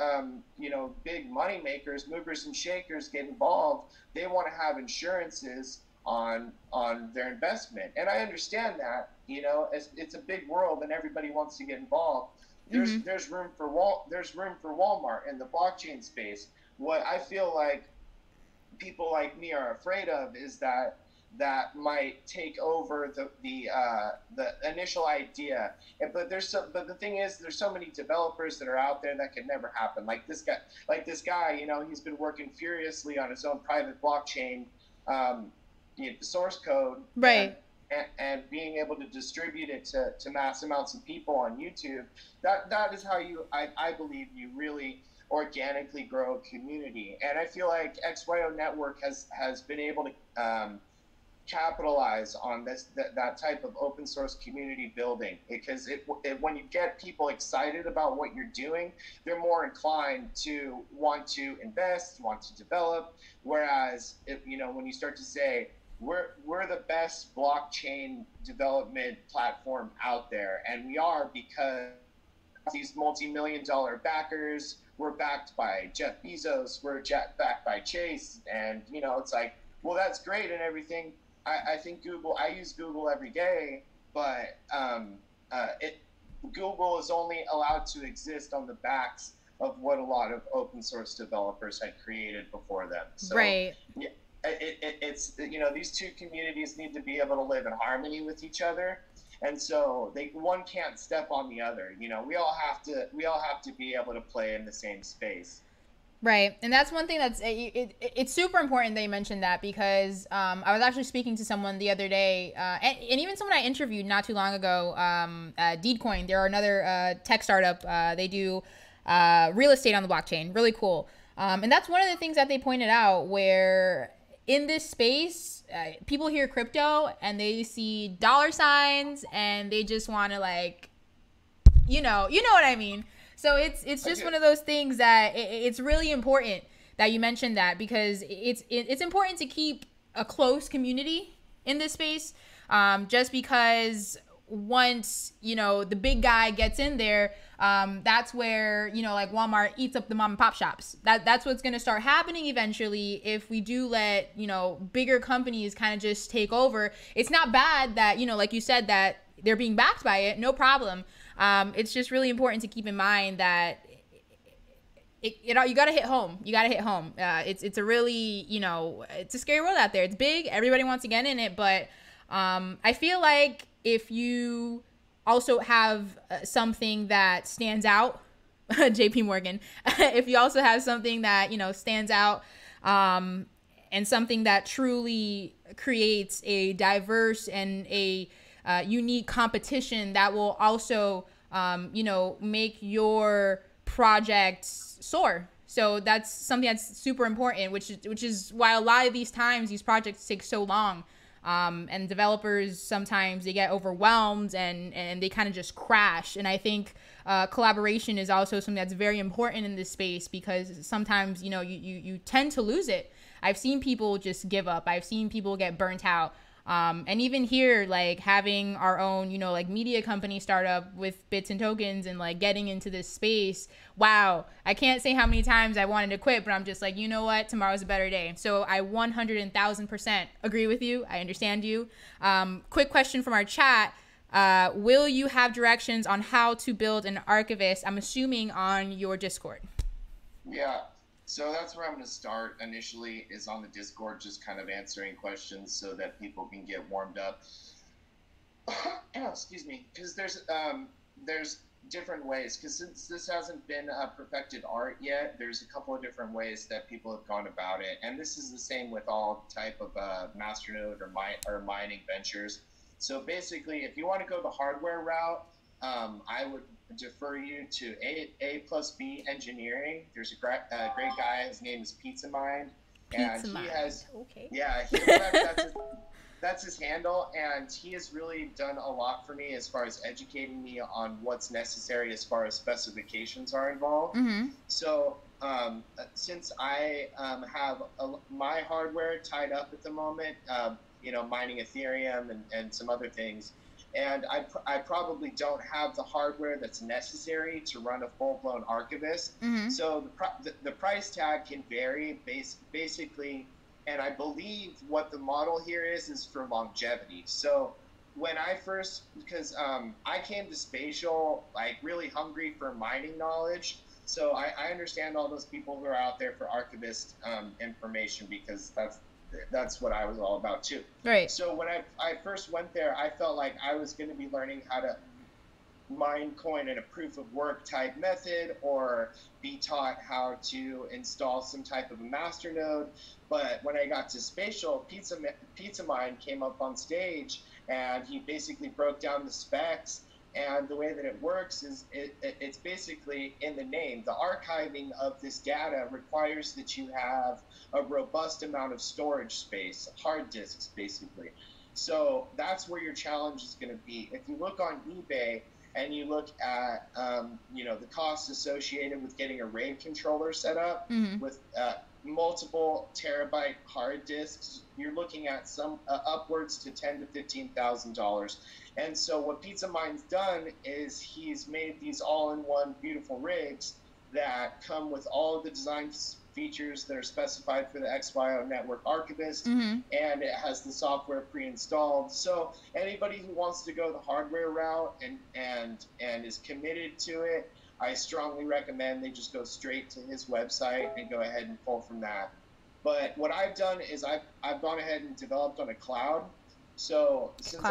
big money makers, movers and shakers get involved. They want to have insurances on their investment, and I understand that. It's a big world and everybody wants to get involved. There's room for Walmart in the blockchain space. What I feel like people like me are afraid of is that might take over the initial idea. But the thing is, there's so many developers that are out there that could never happen. Like this guy, he's been working furiously on his own private blockchain, source code, right? And being able to distribute it to mass amounts of people on YouTube. That is how I believe you really organically grow a community. And I feel like XYO Network has been able to capitalize on that type of open source community building, because when you get people excited about what you're doing, they're more inclined to want to invest, want to develop. Whereas when you start to say we're the best blockchain development platform out there, and we are because these multi-million-dollar backers, we're backed by Jeff Bezos, we're backed by Chase, and it's like, well, that's great and everything. I think I use Google every day, but Google is only allowed to exist on the backs of what a lot of open source developers had created before them. So, right. Yeah, it's these two communities need to be able to live in harmony with each other, and so one can't step on the other. We all have to be able to play in the same space. Right. And that's one thing it's super important that you mentioned that, because I was actually speaking to someone the other day, and even someone I interviewed not too long ago, Deedcoin. They're another tech startup. They do real estate on the blockchain. Really cool. And that's one of the things that they pointed out, where in this space, people hear crypto and they see dollar signs and they just want to you know what I mean? So it's just one of those things that it's really important that you mentioned that, because it's important to keep a close community in this space, just because once the big guy gets in there, that's where like Walmart eats up the mom and pop shops. That's what's going to start happening eventually if we do let bigger companies kind of just take over. It's not bad that like you said, that they're being backed by it, no problem. It's just really important to keep in mind that you got to hit home. It's a really, it's a scary world out there. It's big. Everybody wants to get in it. But I feel like if you also have something that stands out, JP Morgan, if you also have something that, stands out, and something that truly creates a diverse and a unique competition that will also, make your project soar. So that's something that's super important, which is why a lot of these times these projects take so long. And developers, sometimes they get overwhelmed and they kind of just crash. And I think collaboration is also something that's very important in this space, because sometimes, you tend to lose it. I've seen people just give up. I've seen people get burnt out. And even here, like having our own, media company startup with bits and tokens and getting into this space. Wow. I can't say how many times I wanted to quit, but I'm just like, you know what? Tomorrow's a better day. So I 100,000% agree with you. I understand you. Quick question from our chat. Will you have directions on how to build an archivist? I'm assuming on your Discord. Yeah. So that's where I'm going to start initially, is on the Discord, just kind of answering questions so that people can get warmed up. Excuse me, because there's different ways, because since this hasn't been a perfected art yet, there's a couple of different ways that people have gone about it, and this is the same with all type of masternode or mining ventures. So basically, if you want to go the hardware route, I would defer you to A plus B engineering. There's a great guy. His name is Pizza Mind, and he has that's his handle, and he has really done a lot for me as far as educating me on what's necessary as far as specifications are involved. Mm-hmm. So since I have my hardware tied up at the moment, mining Ethereum and some other things, and I probably don't have the hardware that's necessary to run a full-blown archivist. So the price tag can vary basically, and I believe what the model here is for longevity. So when I first, because I came to spatial like really hungry for mining knowledge, so I understand all those people who are out there for archivist information, because that's what I was all about too. Right. So when I first went there, I felt like I was going to be learning how to mine coin in a proof of work type method, or be taught how to install some type of a master node. But when I got to spatial, Pizza Mine came up on stage, and he basically broke down the specs. And the way that it works is it's basically in the name. The archiving of this data requires that you have a robust amount of storage space, hard disks basically. So that's where your challenge is going to be. If you look on eBay and you look at the costs associated with getting a RAID controller set up with multiple terabyte hard disks, you're looking at some upwards to $10,000 to $15,000. And so what Pizza Mine's done is he's made these all-in-one beautiful rigs that come with all of the design features that are specified for the XYO Network Archivist, and it has the software pre-installed. So anybody who wants to go the hardware route and is committed to it, I strongly recommend they just go straight to his website and go ahead and pull from that. But what I've done is I've gone ahead and developed on a cloud. So since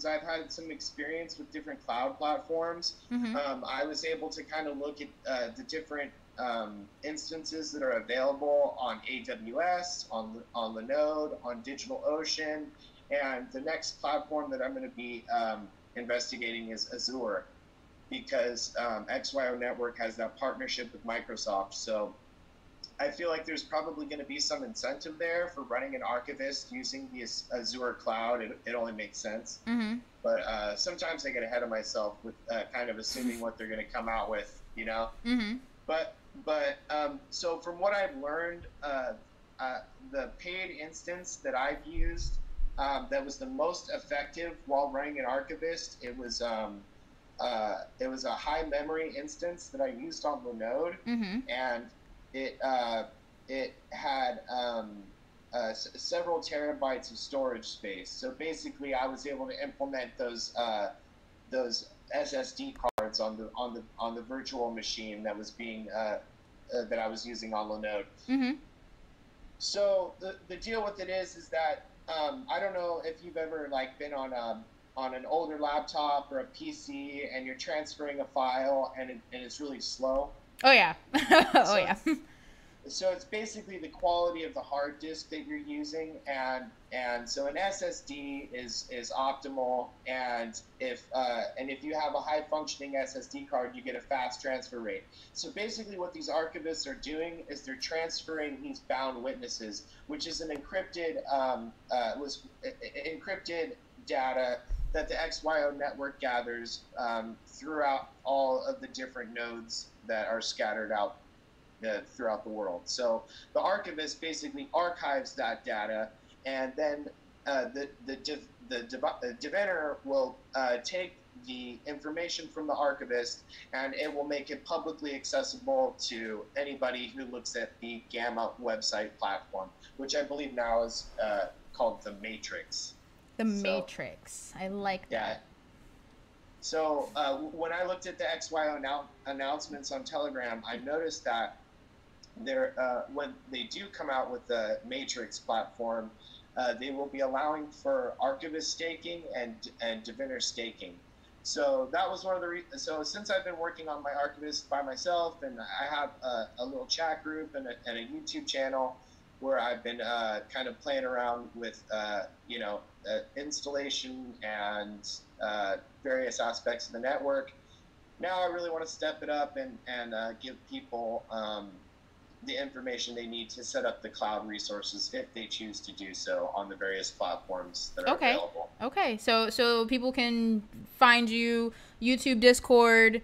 I've had some experience with different cloud platforms, I was able to kind of look at the different instances that are available on AWS, on Linode, on DigitalOcean, and the next platform that I'm going to be investigating is Azure, because XYO Network has that partnership with Microsoft. So I feel like there's probably going to be some incentive there for running an archivist using the Azure cloud. It only makes sense. But sometimes I get ahead of myself with kind of assuming what they're going to come out with, you know? But so from what I've learned, the paid instance that I've used that was the most effective while running an archivist, it was a high memory instance that I used on Linode, and it had several terabytes of storage space. So basically, I was able to implement those SSD cards on the virtual machine that was being that I was using on Linode. So the deal with it is that I don't know if you've ever been on an older laptop or a PC and you're transferring a file and it's really slow. Oh yeah. Yeah. So it's basically the quality of the hard disk that you're using, and so an SSD is optimal, and if you have a high functioning SSD card, you get a fast transfer rate. So basically what these archivists are doing is they're transferring these bound witnesses, which is an encrypted encrypted data that the XYO network gathers throughout all of the different nodes that are scattered out throughout the world. So the archivist basically archives that data, and then the diviner will take the information from the archivist, and it will make it publicly accessible to anybody who looks at the Gamma website platform, which I believe now is called the Matrix. Matrix. I like that. Yeah. So when I looked at the XYO announcements on Telegram, I noticed that when they do come out with the Matrix platform, they will be allowing for archivist staking and diviner staking. So that was one of the reasons. So since I've been working on my archivist by myself, and I have a little chat group and a YouTube channel where I've been kind of playing around with installation and various aspects of the network. Now I really want to step it up and give people the information they need to set up the cloud resources if they choose to do so on the various platforms that are available. Okay, so people can find you, YouTube, Discord,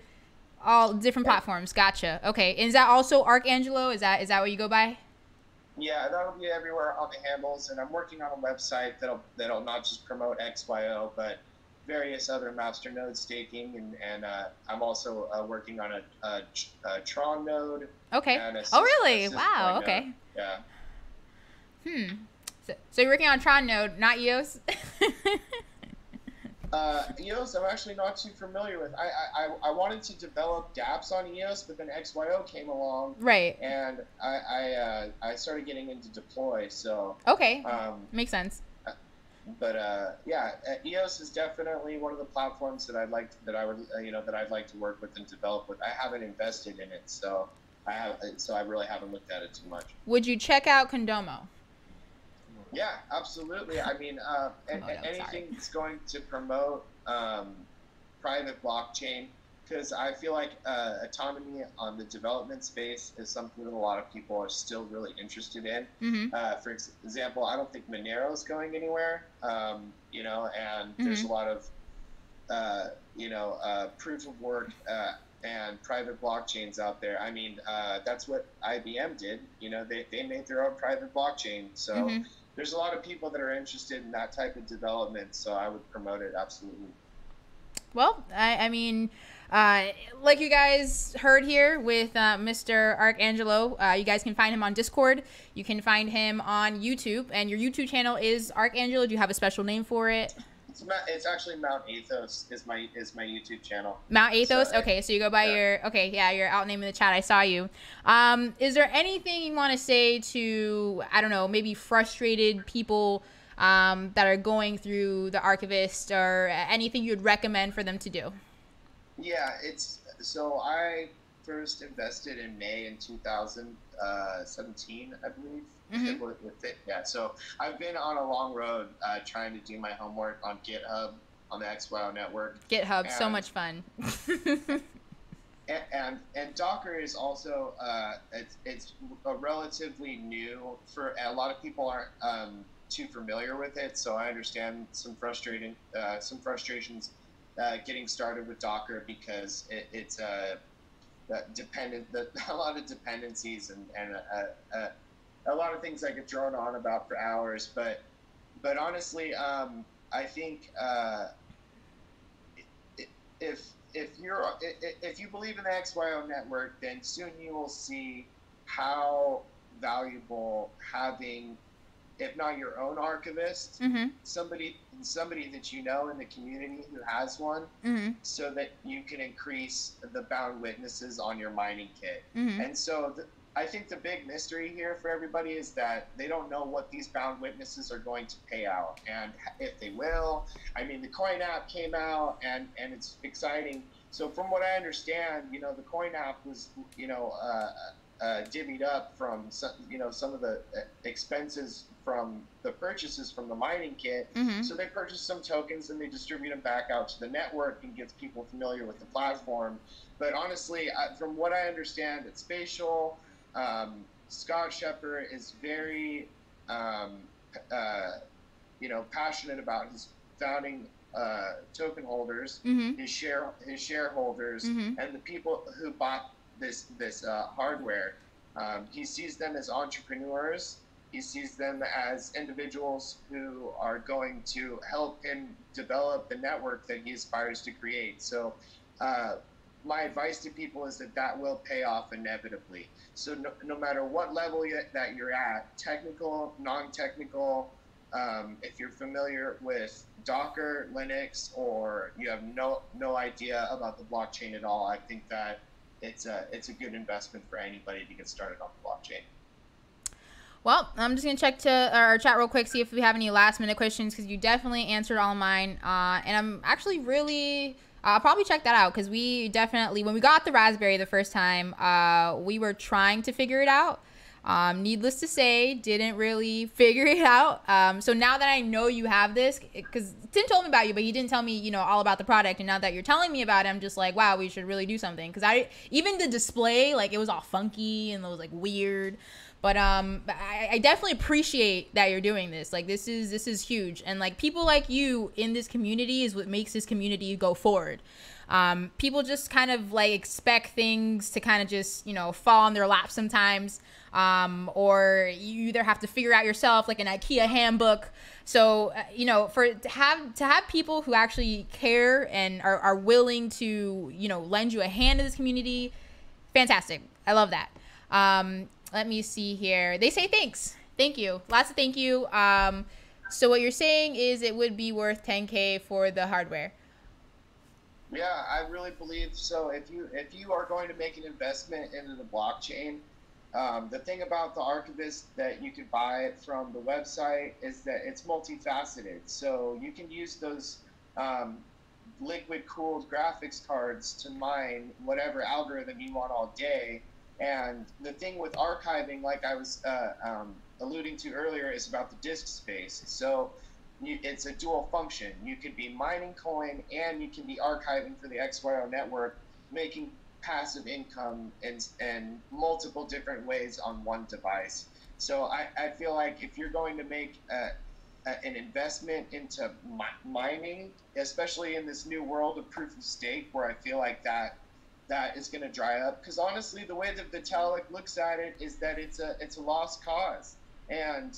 all different platforms. Gotcha. Okay, and is that also Archangelo? Is that what you go by? Yeah, that'll be everywhere on the handles, and I'm working on a website that'll not just promote XYO, but various other masternode staking, and I'm also working on a Tron node. Okay. And Oh, really? a Wow. Node. Okay. Yeah. So you're working on Tron node, not EOS? EOS, I'm actually not too familiar with. I wanted to develop dApps on EOS, but then XYO came along, Right. and I started getting into deploy. So okay, makes sense. But yeah, EOS is definitely one of the platforms that I'd like to work with and develop with. I haven't invested in it, so I really haven't looked at it too much. Would you check out Condomo? Yeah, absolutely. I mean, anything that's going to promote private blockchain, because I feel like autonomy on the development space is something that a lot of people are still really interested in. Mm-hmm. For example, I don't think Monero is going anywhere, and there's a lot of, proof of work and private blockchains out there. I mean, that's what IBM did. They made their own private blockchain. So there's a lot of people that are interested in that type of development. So I would promote it, absolutely. Well, I mean, like you guys heard here with Mr. Archangelo, you guys can find him on Discord. You can find him on YouTube, and your YouTube channel is Archangelo. Do you have a special name for it? It's actually Mount Athos is my YouTube channel. Mount Athos? Okay, so you go by your out name in the chat. I saw you. Is there anything you want to say to, I don't know, maybe frustrated people that are going through the archivist, or anything you'd recommend for them to do? Yeah, so I first invested in May in 2017, I believe. With it. Yeah, so I've been on a long road trying to do my homework on GitHub, on the XYO network. GitHub, so much fun. and Docker is also it's a relatively new, for a lot of people aren't too familiar with it, so I understand some frustrations getting started with Docker, because it's a lot of dependencies and a lot of things I could drone on about for hours, but honestly, I think if you believe in the XYO network, then soon you will see how valuable having, if not your own archivist, somebody that you know in the community who has one, so that you can increase the bound witnesses on your mining kit. And so I think the big mystery here for everybody is that they don't know what these bound witnesses are going to pay out, and if they will. I mean, the Coin app came out, and it's exciting. So from what I understand, the Coin app was, divvied up from some of the expenses from the purchases from the mining kit. So they purchase some tokens and they distribute them back out to the network and gets people familiar with the platform. But honestly, from what I understand, it's Spatial. Scott Shepard is very, passionate about his founding token holders, his shareholders, and the people who bought this hardware. He sees them as entrepreneurs. He sees them as individuals who are going to help him develop the network that he aspires to create. So my advice to people is that will pay off inevitably. So no matter what level that you're at, technical, non-technical, if you're familiar with Docker, Linux, or you have no idea about the blockchain at all, I think that it's a good investment for anybody to get started on the blockchain. Well, I'm just going to check to our chat real quick, see if we have any last-minute questions, because you definitely answered all of mine. And I'm actually really... I'll probably check that out, because we definitely... When we got the Raspberry the first time, we were trying to figure it out. Needless to say, didn't really figure it out. So now that I know you have this, because Tim told me about you, but he didn't tell me, all about the product. And now that you're telling me about it, I'm just like, wow, we should really do something. Because even the display, like, it was all funky and it was like weird. But I definitely appreciate that you're doing this. Like, this is huge, and like people like you in this community is what makes this community go forward. People just kind of like expect things to kind of just, you know, fall on their lap sometimes, or you either have to figure out yourself, like an IKEA handbook. So you know, to have people who actually care and are willing to, you know, lend you a hand in this community, fantastic. I love that. Let me see here. They say thanks. Thank you. Lots of thank you. So what you're saying is it would be worth 10K for the hardware. Yeah, I really believe so. If you are going to make an investment into the blockchain, the thing about the archivist that you can buy it from the website is that it's multifaceted. So you can use those liquid cooled graphics cards to mine whatever algorithm you want all day. And the thing with archiving, like I was alluding to earlier, is about the disk space. So it's a dual function. You could be mining coin and you can be archiving for the XYO network, making passive income in multiple different ways on one device. So I feel like if you're going to make an investment into mining, especially in this new world of proof of stake, where I feel like that is going to dry up, because honestly, the way that Vitalik looks at it is that it's a lost cause, and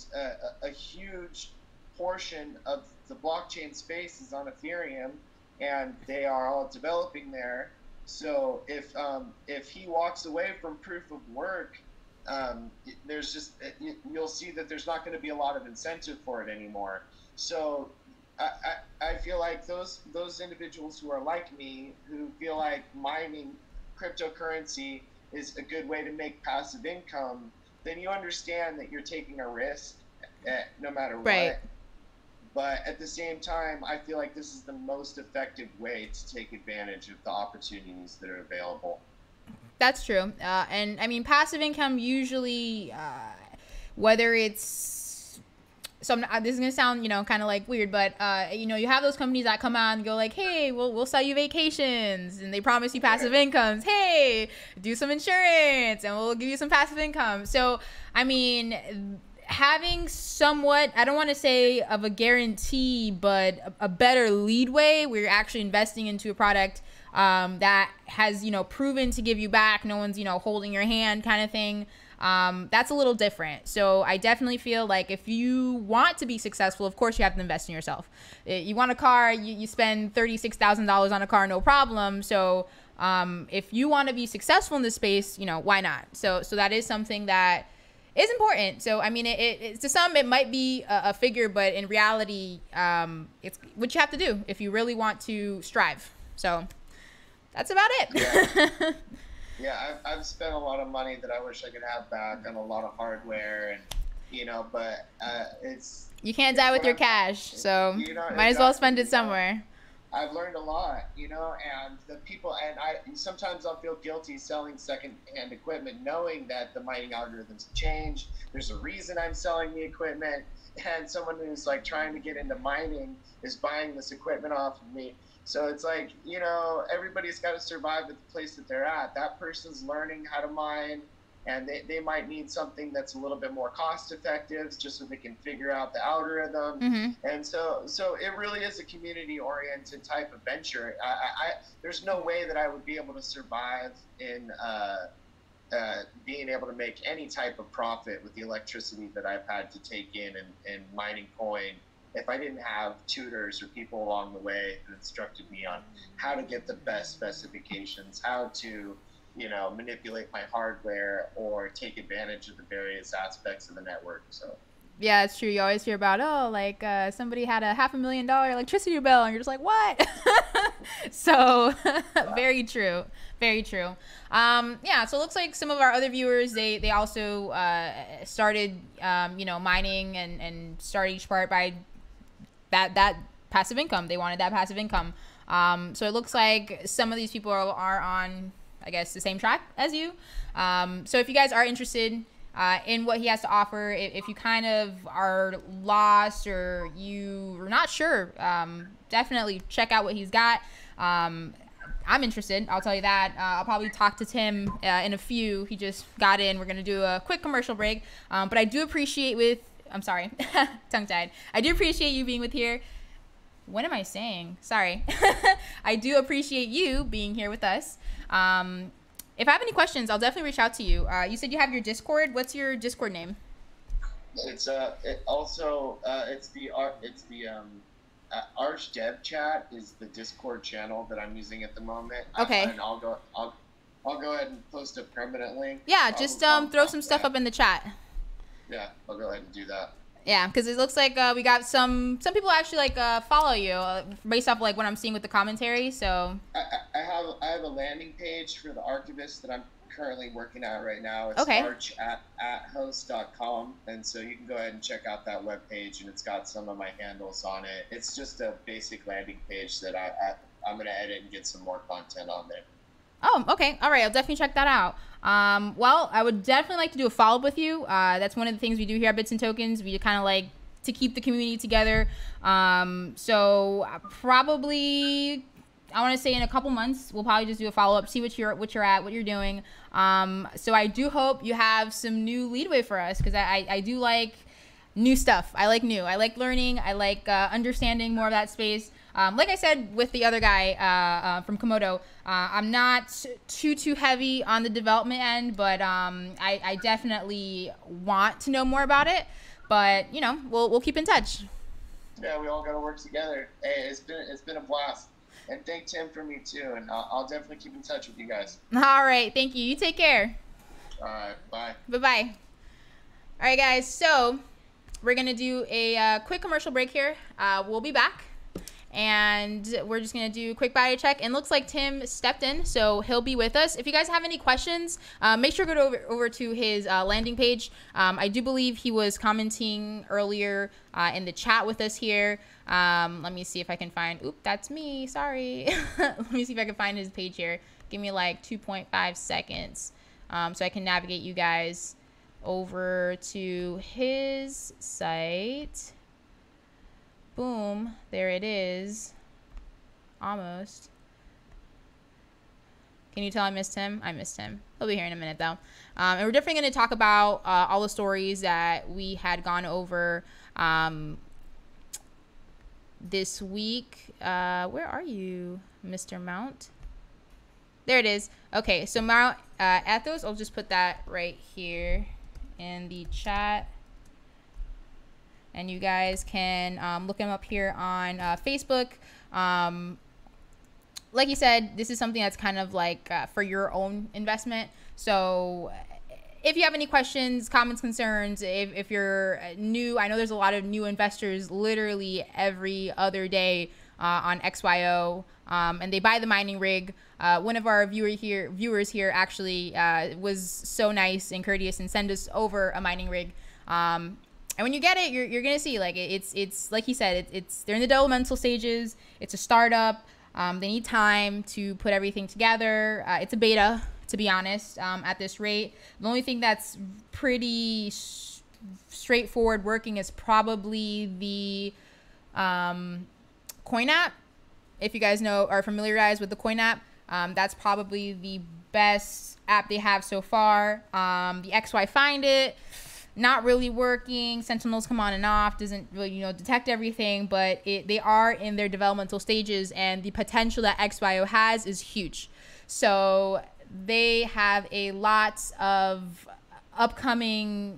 a huge portion of the blockchain space is on Ethereum, and they are all developing there. So if he walks away from proof of work, there's just you'll see that there's not going to be a lot of incentive for it anymore. So I feel like those individuals who are like me, who feel like mining cryptocurrency is a good way to make passive income, then you understand that you're taking a risk no matter what. But at the same time, I feel like this is the most effective way to take advantage of the opportunities that are available. That's true. And I mean, passive income usually, whether it's, so this is going to sound, you know, kind of like weird, but, you know, you have those companies that come on and go like, hey, we'll sell you vacations, and they promise you passive incomes. Hey, do some insurance and we'll give you some passive income. So, I mean, having somewhat, I don't want to say of a guarantee, but a better leadway where you're actually investing into a product that has, you know, proven to give you back, no one's, you know, holding your hand kind of thing. That's a little different. So I definitely feel like if you want to be successful, of course you have to invest in yourself. You want a car, you spend $36,000 on a car, no problem. So if you want to be successful in this space, you know, why not? So that is something that is important. So I mean, it to some it might be a figure, but in reality, it's what you have to do if you really want to strive. So that's about it. Yeah, I've spent a lot of money that I wish I could have back on a lot of hardware, and you know, but it's you can't die with your cash, so you know, might as well spend it somewhere. I've learned a lot, you know, and the people, and sometimes I'll feel guilty selling second-hand equipment, knowing that the mining algorithms have changed. There's a reason I'm selling the equipment, and someone who's like trying to get into mining is buying this equipment off of me. So it's like, you know, everybody's got to survive at the place that they're at. That person's learning how to mine, and they might need something that's a little bit more cost effective just so they can figure out the algorithm. Mm-hmm. And so it really is a community oriented type of venture. There's no way that I would be able to survive in being able to make any type of profit with the electricity that I've had to take in and mining coin if I didn't have tutors or people along the way who instructed me on how to get the best specifications, how to, you know, manipulate my hardware or take advantage of the various aspects of the network. So yeah, it's true. You always hear about, somebody had a $500,000 electricity bill, and you're just like, what? So very true. Very true. Yeah, so it looks like some of our other viewers, they also started, you know, mining and started each part by that passive income. They wanted that passive income. So it looks like some of these people are on, I guess, the same track as you. So if you guys are interested in what he has to offer, if you kind of are lost or you are not sure, definitely check out what he's got. I'm interested. I'll tell you that. I'll probably talk to Tim in a few. He just got in. We're going to do a quick commercial break. But I do appreciate I'm sorry, tongue-tied. I do appreciate you being with here. What am I saying? Sorry. I do appreciate you being here with us. If I have any questions, I'll definitely reach out to you. You said you have your Discord. What's your Discord name? It's Arch Dev Chat is the Discord channel that I'm using at the moment. Okay. And I'll go ahead and post a permanent link. Yeah, just throw some stuff up in the chat. Yeah, I'll go ahead and do that. Yeah, because it looks like we got some people actually follow you based off like what I'm seeing with the commentary. So I have a landing page for the archivist that I'm currently working at right now. It's okay. arch@host.com, and so you can go ahead and check out that webpage, and it's got some of my handles on it. It's just a basic landing page that I'm going to edit and get some more content on there. Oh, okay. All right. I'll definitely check that out. Well, I would definitely like to do a follow-up with you. That's one of the things we do here at Bits and Tokens. We kind of like to keep the community together. So probably, I want to say in a couple months, we'll probably just do a follow-up, see what you're at, what you're doing. So I do hope you have some new leadway for us, because I do like new stuff. I like new. I like learning. I like understanding more of that space. Like I said with the other guy from Komodo, I'm not too heavy on the development end, but I definitely want to know more about it. But you know, we'll keep in touch. Yeah, we all got to work together. Hey, it's been a blast. And thank Tim for me too, and I'll definitely keep in touch with you guys. All right, thank you. You take care. All right, bye. Bye-bye. All right, guys, so we're going to do a quick commercial break here. We'll be back, and we're just going to do a quick body check. And looks like Tim stepped in, so he'll be with us. If you guys have any questions, make sure to go over to his landing page. I do believe he was commenting earlier in the chat with us here. Let me see if I can find, oop, that's me, sorry. Let me see if I can find his page here. Give me like 2.5 seconds so I can navigate you guys over to his site. Boom, there it is. Almost. Can you tell I missed him? I missed him. He'll be here in a minute though. And we're definitely going to talk about all the stories that we had gone over this week. Where are you, Mr. Mount? There it is. Okay, so Mount Ethos, I'll just put that right here in the chat. And you guys can look him up here on Facebook. Like you said, this is something that's kind of like for your own investment. So if you have any questions, comments, concerns, if you're new, I know there's a lot of new investors literally every other day on XYO, and they buy the mining rig. One of our viewers here actually was so nice and courteous and sent us over a mining rig. And when you get it, you're gonna see like it's like he said, they're in the developmental stages. It's a startup. They need time to put everything together. It's a beta, to be honest, at this rate. The only thing that's pretty straightforward working is probably the coin app. If you guys are familiarized with the coin app, that's probably the best app they have so far. The XY Find It, not really working. Sentinels come on and off, doesn't really detect everything, but they are in their developmental stages, and the potential that XYO has is huge. So they have a lot of upcoming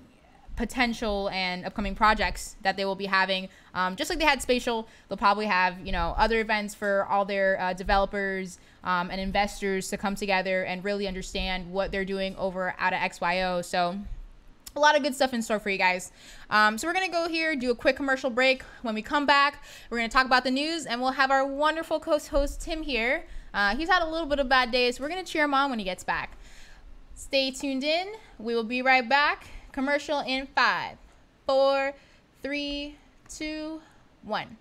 potential and upcoming projects that they will be having. Just like they had Spatial, they'll probably have other events for all their developers and investors to come together and really understand what they're doing over out of XYO. So a lot of good stuff in store for you guys. So we're going to go here, do a quick commercial break. When we come back, we're going to talk about the news, and we'll have our wonderful co-host Tim here. He's had a little bit of bad days, so we're going to cheer him on when he gets back. Stay tuned in. We will be right back. Commercial in 5, 4, 3, 2, 1.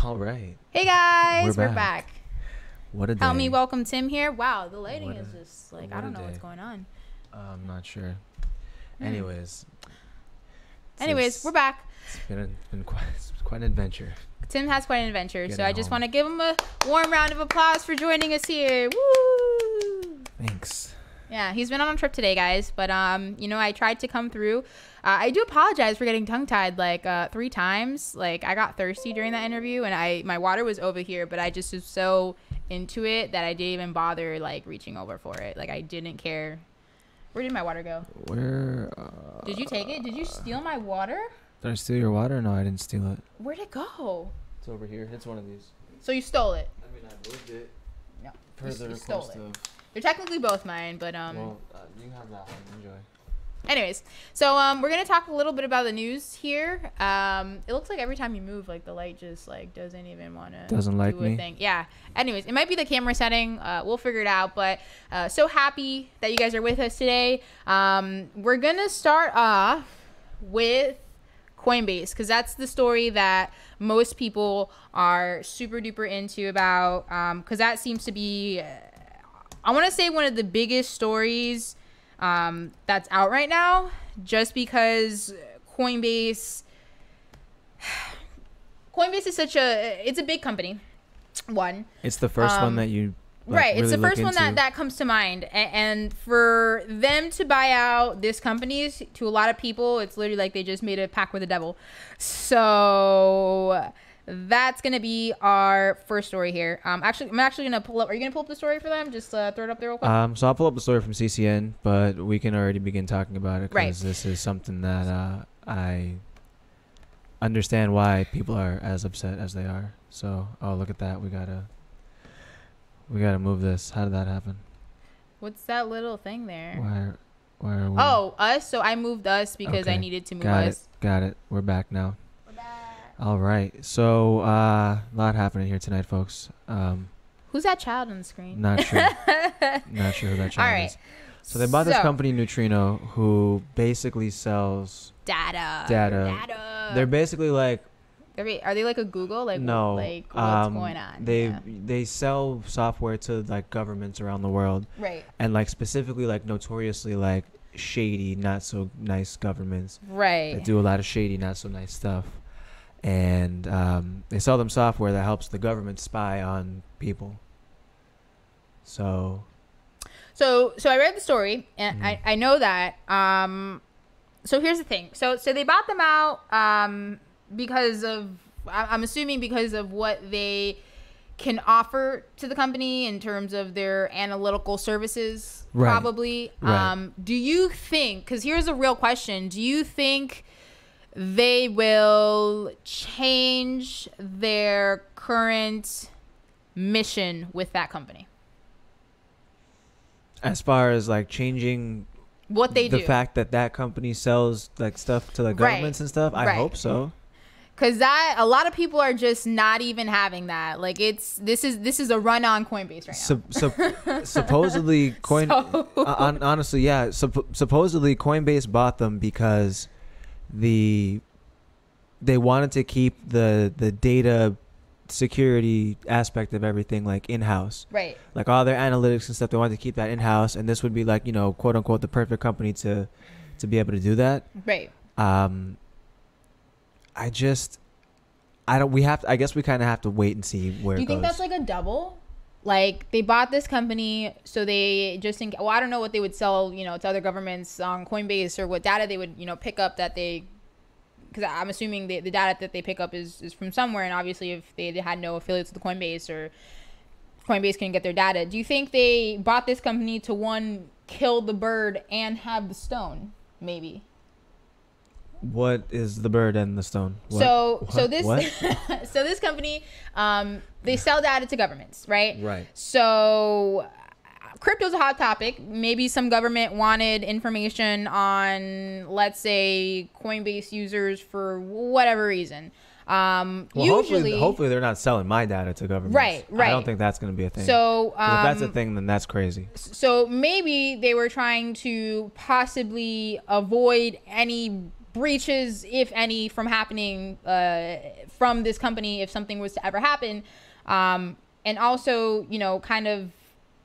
All right. Hey guys, We're we're back. back. What a day. Help me welcome Tim here. Wow, the lighting What is a- just like, what I a don't know what's day. going on. I'm not sure. Anyways. We're back. It's been quite an adventure. Tim has quite an adventure, so Getting I just home. want to give him a warm round of applause for joining us here. Woo! Thanks. Yeah, he's been on a trip today, guys. But I tried to come through. I do apologize for getting tongue-tied like 3 times. Like I got thirsty during that interview, and my water was over here, but I just was so into it that I didn't even bother like reaching over for it. Like I didn't care. Where did my water go? Where Did you take it? Did you steal my water? did I steal your water? No, I didn't steal it. Where'd it go? It's over here. It's one of these. So you stole it? I mean, I moved it. No, Per the you stole request it. of. They're technically both mine, but Well, you can have that one. Enjoy. Anyways, so we're gonna talk a little bit about the news here. It looks like every time you move, like the light just like doesn't even want to Doesn't like do a me? thing. Yeah. Anyways, it might be the camera setting. We'll figure it out. But so happy that you guys are with us today. We're gonna start off with Coinbase because that's the story that most people are super duper into about. Because that seems to be, I want to say, one of the biggest stories that's out right now, just because Coinbase is it's a big company. It's the first one that you Right, it's really the first look one into. that comes to mind, and for them to buy out this company, to a lot of people, it's literally like they just made a pact with the devil. So that's gonna be our first story here. I'm actually gonna pull up. Are you gonna pull up the story for them? Just throw it up there real quick. So I'll pull up the story from CCN, but we can already begin talking about it Right. because this is something that I understand why people are as upset as they are. So, oh, look at that. We gotta move this. How did that happen? What's that little thing there? Why are we? Oh, us. So I moved us because I Okay. needed to move Got us. it. We're back now. We're back. All right. So, a lot happening here tonight, folks. Who's that child on the screen? Not sure. Not sure who that child All right. is. So they bought this company, Neutrino, who basically sells Data. They're basically like, Are they like a Google? Like no, Like what's going on? Yeah. They sell software to like governments around the world, Right. and like specifically like notoriously like shady, not so nice governments Right. that do a lot of shady, not so nice stuff, and they sell them software that helps the government spy on people. So I read the story and I know that. So here's the thing. So they bought them out because of, I'm assuming because of what they can offer to the company in terms of their analytical services, Right. probably. Right. Do you think, because here's a real question, do you think they will change their current mission with that company? as far as like changing What they the do? fact that company sells like stuff to the governments and stuff, I Right. hope so. Because that a lot of people are just not even having that. Like this is a run on Coinbase right now. Supposedly So- honestly, yeah. Supposedly Coinbase bought them because they wanted to keep the data security aspect of everything like in-house. Right. Like all their analytics and stuff, they wanted to keep that in-house, and this would be like, quote unquote the perfect company to be able to do that. Right. I guess we kind of have to wait and see where Do you it goes. think that's like a double? Like they bought this company, so they just think. Well, I don't know what they would sell, to other governments on Coinbase or what data they would, pick up that they. Because I'm assuming the data that they pick up is from somewhere, and obviously if they had no affiliates with Coinbase or Coinbase can get their data. Do you think they bought this company to, one, kill the bird and have the stone? Maybe. What is the bird and the stone? So this What? so this company, they sell data to governments, right? Right. So crypto's a hot topic. Maybe some government wanted information on, let's say, Coinbase users for whatever reason. Well, Usually, hopefully they're not selling my data to governments. Right. I don't think that's going to be a thing. So 'Cause if that's a thing, then that's crazy. So maybe they were trying to possibly avoid any breaches, if any, from happening from this company if something was to ever happen, and also, you know, kind of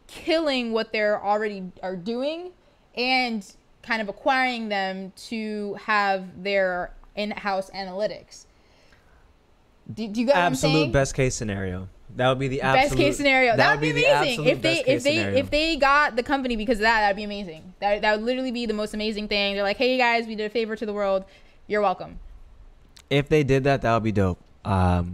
killing what they're already are doing and kind of acquiring them to have their in-house analytics. Do you get what I'm saying? Absolute best case scenario. That would be the absolute best case scenario. That would be amazing. If If they got the company because of that, that'd be amazing. That would literally be the most amazing thing. They're like, hey guys, we did a favor to the world. You're welcome. If they did that, that would be dope. Now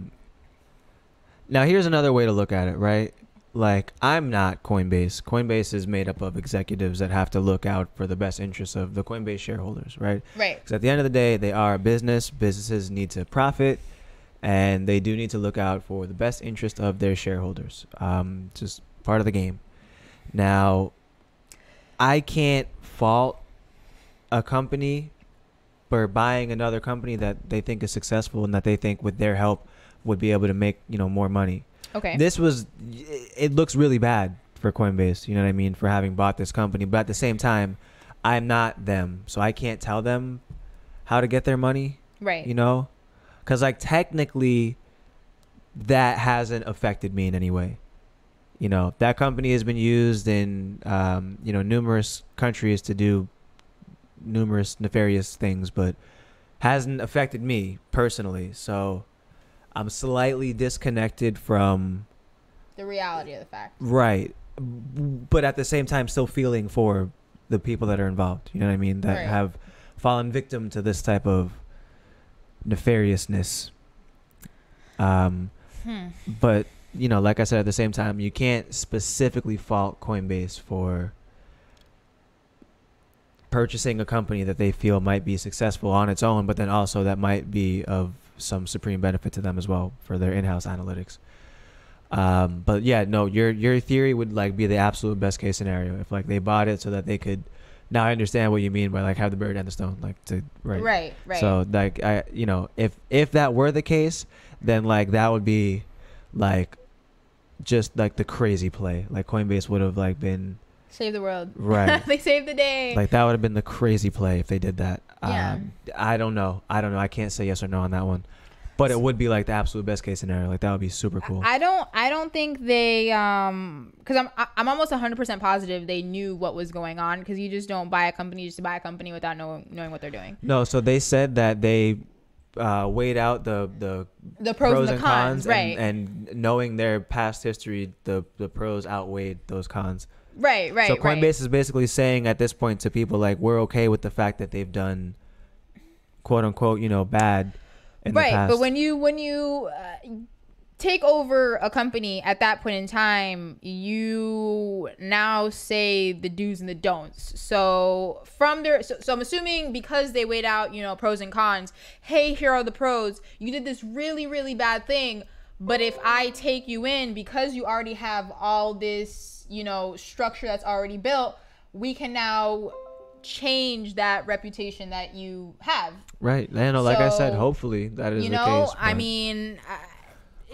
here's another way to look at it, right? Like, I'm not Coinbase. Coinbase is made up of executives that have to look out for the best interests of the Coinbase shareholders, right? Right. Because at the end of the day, they are a business. Businesses need to profit, and they do need to look out for the best interest of their shareholders. Just part of the game. Now, I can't fault a company for buying another company that they think is successful and that they think with their help would be able to make, you know, more money. Okay. It looks really bad for Coinbase, you know what I mean, for having bought this company. But at the same time, I'm not them. So I can't tell them how to get their money. Right. You know? Because, like, technically, that hasn't affected me in any way. You know, that company has been used in, you know, numerous countries to do numerous nefarious things, but hasn't affected me personally. So I'm slightly disconnected from the reality of the fact. Right. But at the same time, still feeling for the people that are involved. You know what I mean? That have fallen victim to this type of nefariousness. But, you know, like I said, at the same time, you can't specifically fault Coinbase for purchasing a company that they feel might be successful on its own, but then also that might be of some supreme benefit to them as well for their in-house analytics. But yeah, no, your theory would like be the absolute best case scenario if like they bought it so that they could. Now I understand what you mean by like have the bird and the stone, like to right. So like I, you know, if that were the case, then like that would be like just like the crazy play. Like Coinbase would have like been save the world. Right. They saved the day. Like that would have been the crazy play if they did that. Yeah. I don't know. I can't say yes or no on that one. But it would be like the absolute best case scenario. Like that would be super cool. I don't think they because I'm almost 100% positive they knew what was going on, because you just don't buy a company just to buy a company without knowing what they're doing. No, so they said that they weighed out the pros and the cons, right? And knowing their past history, the pros outweighed those cons. Right. So Coinbase is basically saying at this point to people like, we're okay with the fact that they've done quote unquote, you know, bad in the past. But when you take over a company at that point in time, you now say the do's and the don'ts. So from there, so I'm assuming because they weighed out, you know, pros and cons. Hey, here are the pros. You did this really, really bad thing, but if I take you in because you already have all this, you know, structure that's already built, we can now change that reputation that you have. Right. And like I said, hopefully that is the case. You know, I mean,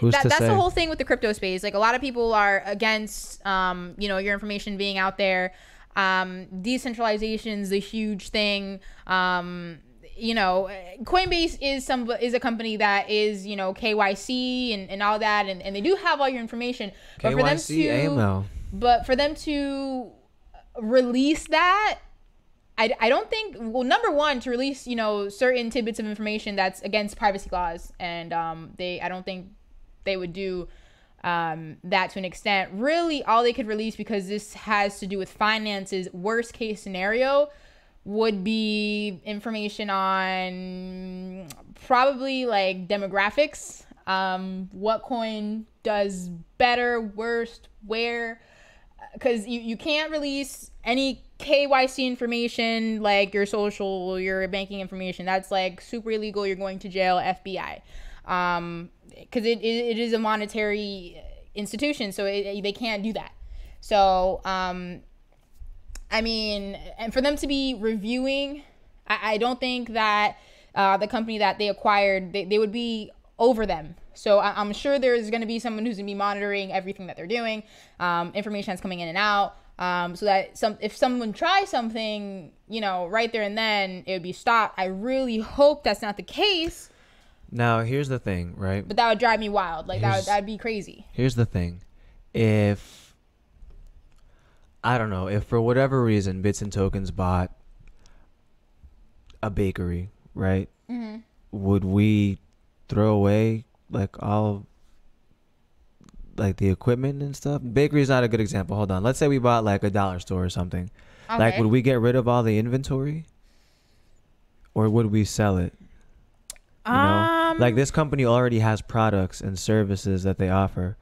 that's the whole thing with the crypto space. Like a lot of people are against, you know, your information being out there. Decentralization is a huge thing. You know, Coinbase is a company that is, you know, KYC and all that, and they do have all your information. But for them to AML. But for them to release that, I don't think, well, number one, to release, you know, certain tidbits of information that's against privacy laws, and I don't think they would do that to an extent. Really, all they could release, because this has to do with finances, worst case scenario would be information on probably like demographics, what coin does better, worst, where, because you can't release any KYC information like your social, your banking information. That's like super illegal. You're going to jail, FBI, because it is a monetary institution, so they can't do that. So I mean, and for them to be reviewing, I don't think that the company that they acquired, they would be over them. So I'm sure there's going to be someone who's going to be monitoring everything that they're doing. Information that's coming in and out. So that if someone tries something, right there and then, it would be stopped. I really hope that's not the case. Now, here's the thing, right? But that would drive me wild. Like, that'd be crazy. Here's the thing. If, I don't know, if for whatever reason Bits and Tokens bought a bakery, right? Mm-hmm. Would we throw away, like, all, like, the equipment and stuff? Bakery is not a good example. Hold on. Let's say we bought, like, a dollar store or something. Okay. Like, would we get rid of all the inventory? Or would we sell it? You know? Like, this company already has products and services that they offer.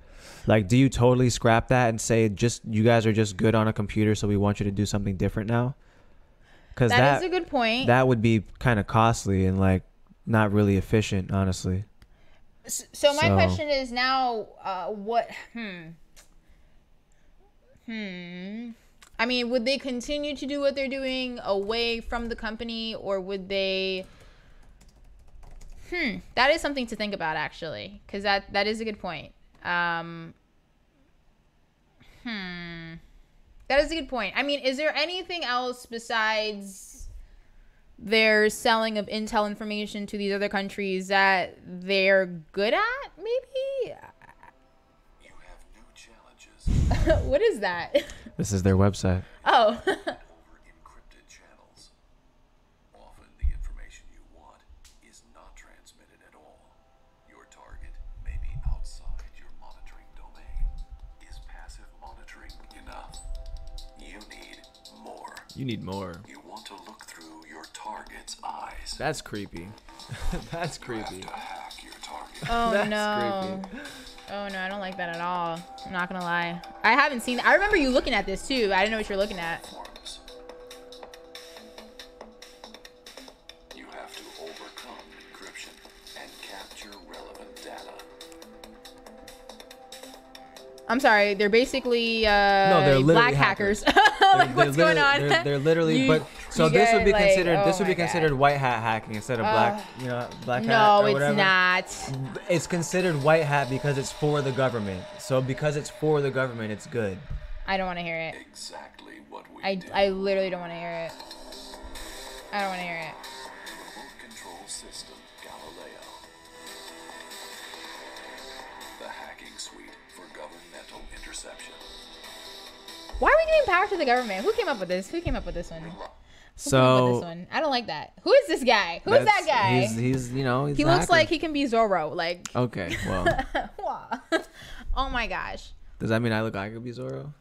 Like, do you totally scrap that and say, you guys are just good on a computer, so we want you to do something different now? Because that is a good point. That would be kind of costly and, like, not really efficient, honestly. So my question is now, what? I mean, would they continue to do what they're doing away from the company, or would they? That is something to think about, actually, because that is a good point. That is a good point. I mean, is there anything else besides their selling of intel information to these other countries that they're good at? Maybe. You have new challenges. What is that? This is their website. Oh. Over encrypted channels. Often the information you want is not transmitted at all. Your target may be outside your monitoring domain. Is passive monitoring enough? You need more. You need more. You want to look through your target's eyes. That's creepy. That's creepy. You have to hack your target. Oh, That's no. creepy. Oh, no, I don't like that at all. I'm not going to lie. I haven't seen... I remember you looking at this, too. I didn't know what you were looking at. Forms. You have to overcome encryption and capture relevant data. I'm sorry. They're basically they're literally black hackers. Like, what's going on? They're literally... So you this would be get, like, considered... oh this would be my God. considered white hat hacking instead of black hat No, or it's whatever. not. It's considered white hat because it's for the government. So because it's for the government, it's good. I don't want to hear it. Exactly what we do. I literally don't want to hear it. I don't want to hear it. Remote control system Galileo. The hacking suite for governmental interception. Why are we giving power to the government? Who came up with this? Who came up with this one? Who came up with this one? I don't like that. Who is this guy? Who is that guy? He's he a looks hacker. like he can be Zorro. Like, Okay, well, oh my gosh. does that mean I look like I could be Zorro?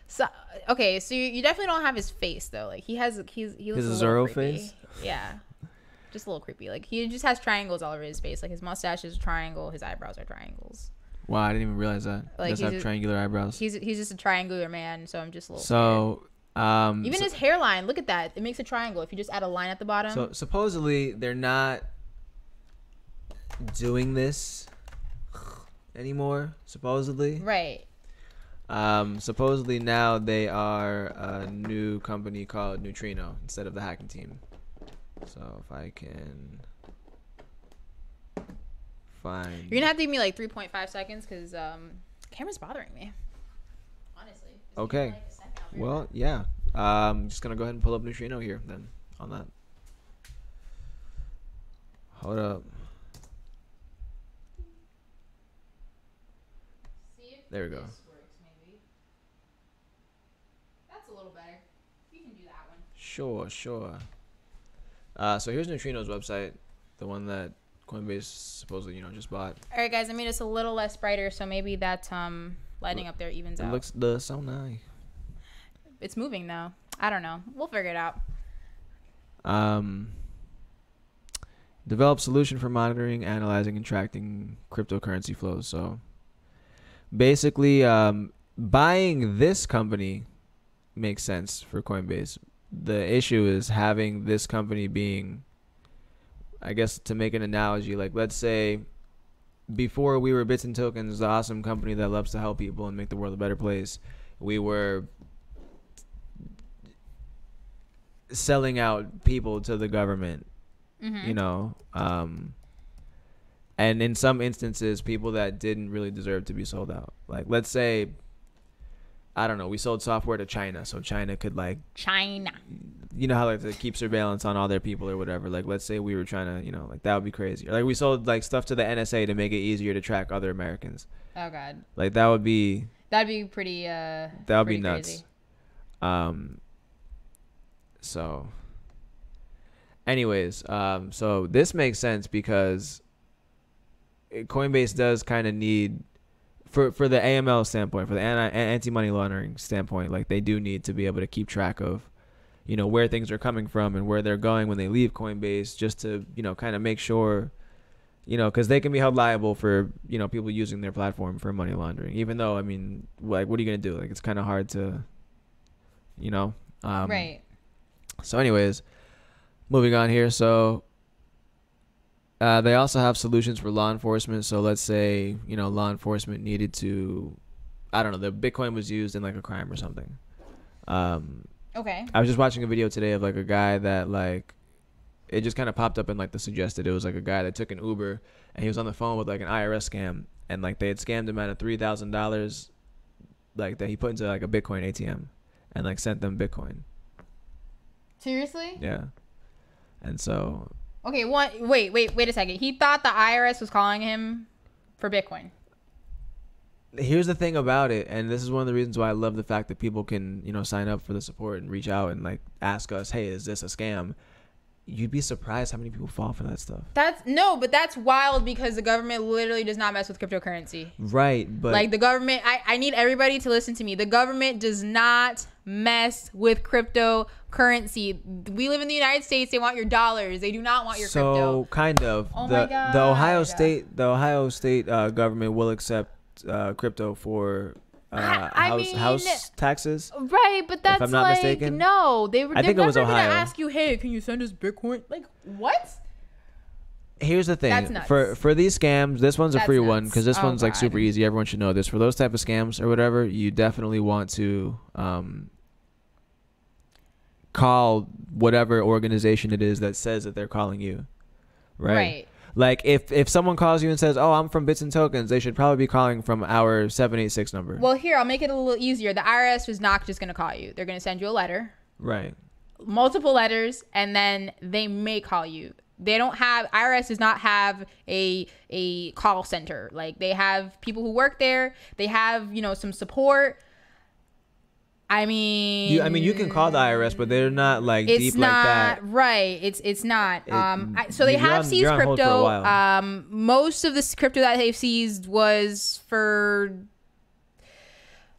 So okay, so you definitely don't have his face though. Like he looks His a little Zorro creepy. face? Yeah, just a little creepy. Like he just has triangles all over his face. Like his mustache is a triangle, his eyebrows are triangles. Wow, I didn't even realize that. Like, Does have triangular eyebrows. He's just a triangular man. So I'm just a little. So, even his hairline, look at that. It makes a triangle if you just add a line at the bottom. So supposedly they're not doing this anymore. Supposedly, right. Supposedly now they are a new company called Neutrino instead of the hacking team. So if I can find, You're gonna have to give me like 3.5 seconds because camera's bothering me. Honestly. It's Okay. taking, like, a second. I'll be right Well, back. yeah. I'm just gonna go ahead and pull up Neutrino here then on that. Hold up. See if There we go. this works, maybe. That's a little better. You can do that one. Sure. So here's Neutrino's website, the one that Coinbase supposedly, just bought. All right, guys. I made this a little less brighter, so maybe that lighting up there evens It out. looks so nice. It's moving though. I don't know. We'll figure it out. Develop solution for monitoring, analyzing, and tracking cryptocurrency flows. So basically, buying this company makes sense for Coinbase. The issue is having this company being, I guess, to make an analogy, like let's say before we were Bits and Tokens, the awesome company that loves to help people and make the world a better place, we were selling out people to the government, and in some instances people that didn't really deserve to be sold out. Like let's say I don't know, we sold software to China, so China could like China. You know how like to keep surveillance on all their people or whatever. Like let's say we were trying to, you know, like that would be crazy. Or, like we sold like stuff to the NSA to make it easier to track other Americans. Oh God. Like that'd be pretty. That would be pretty nuts. crazy. So. Anyways, so this makes sense because Coinbase does kind of need, for the AML standpoint, for the anti-money laundering standpoint, like they do need to be able to keep track of, you know, where things are coming from and where they're going when they leave Coinbase, just to, you know, kind of make sure, you know, because they can be held liable for, you know, people using their platform for money laundering, even though, I mean, like, what are you going to do? Like, it's kind of hard to, you know. Right. So anyways, moving on here. So they also have solutions for law enforcement. So let's say, you know, law enforcement needed to, I don't know, the Bitcoin was used in like a crime or something. Okay. I was just watching a video today of like a guy that like, it just kind of popped up in like the suggested. It was like a guy that took an Uber and he was on the phone with like an IRS scam, and like they had scammed him out of $3,000, like that he put into like a Bitcoin ATM and like sent them Bitcoin. Seriously? Yeah. And so. Okay. Wait a second. He thought the IRS was calling him for Bitcoin. Here's the thing about it, and this is one of the reasons why I love the fact that people can, you know, sign up for the support and reach out and like ask us, hey, is this a scam? You'd be surprised how many people fall for that stuff. But that's wild because the government literally does not mess with cryptocurrency. Right, but like the government, I need everybody to listen to me. The government does not mess with cryptocurrency. We live in the United States. They want your dollars. They do not want your crypto. So kind of. Oh my God. The Ohio State government will accept crypto for house taxes. Right, but that's, if I'm not like mistaken. No, they're I think never it was Ohio. gonna ask you, hey, can you send us Bitcoin? Like what? Here's the thing. That's nuts. For these scams, this one's a That's free nuts. one because this Oh, one's like God. super easy. Everyone should know this. For those type of scams or whatever, you definitely want to call whatever organization it is that says that they're calling you. Right. Like if someone calls you and says, "Oh, I'm from Bits and Tokens," they should probably be calling from our 786 number. Well, here, I'll make it a little easier. The IRS is not just going to call you. They're going to send you a letter. Right. Multiple letters, and then they may call you. They don't have, IRS does not have a call center. Like, they have people who work there. They have, you know, some support. I mean, you can call the IRS, but they're not like deep like that. Right. It's not. So they have seized you're on hold for a crypto. while. Most of this crypto that they've seized was for.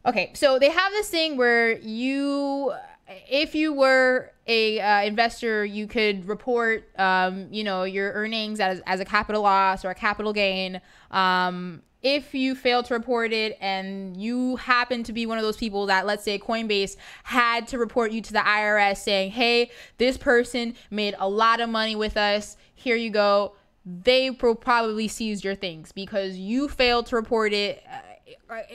Okay, so they have this thing where if you were a investor, you could report, you know, your earnings as a capital loss or a capital gain. If you fail to report it and you happen to be one of those people that, let's say Coinbase had to report you to the IRS saying, hey, this person made a lot of money with us, here you go, they probably seized your things because you failed to report it.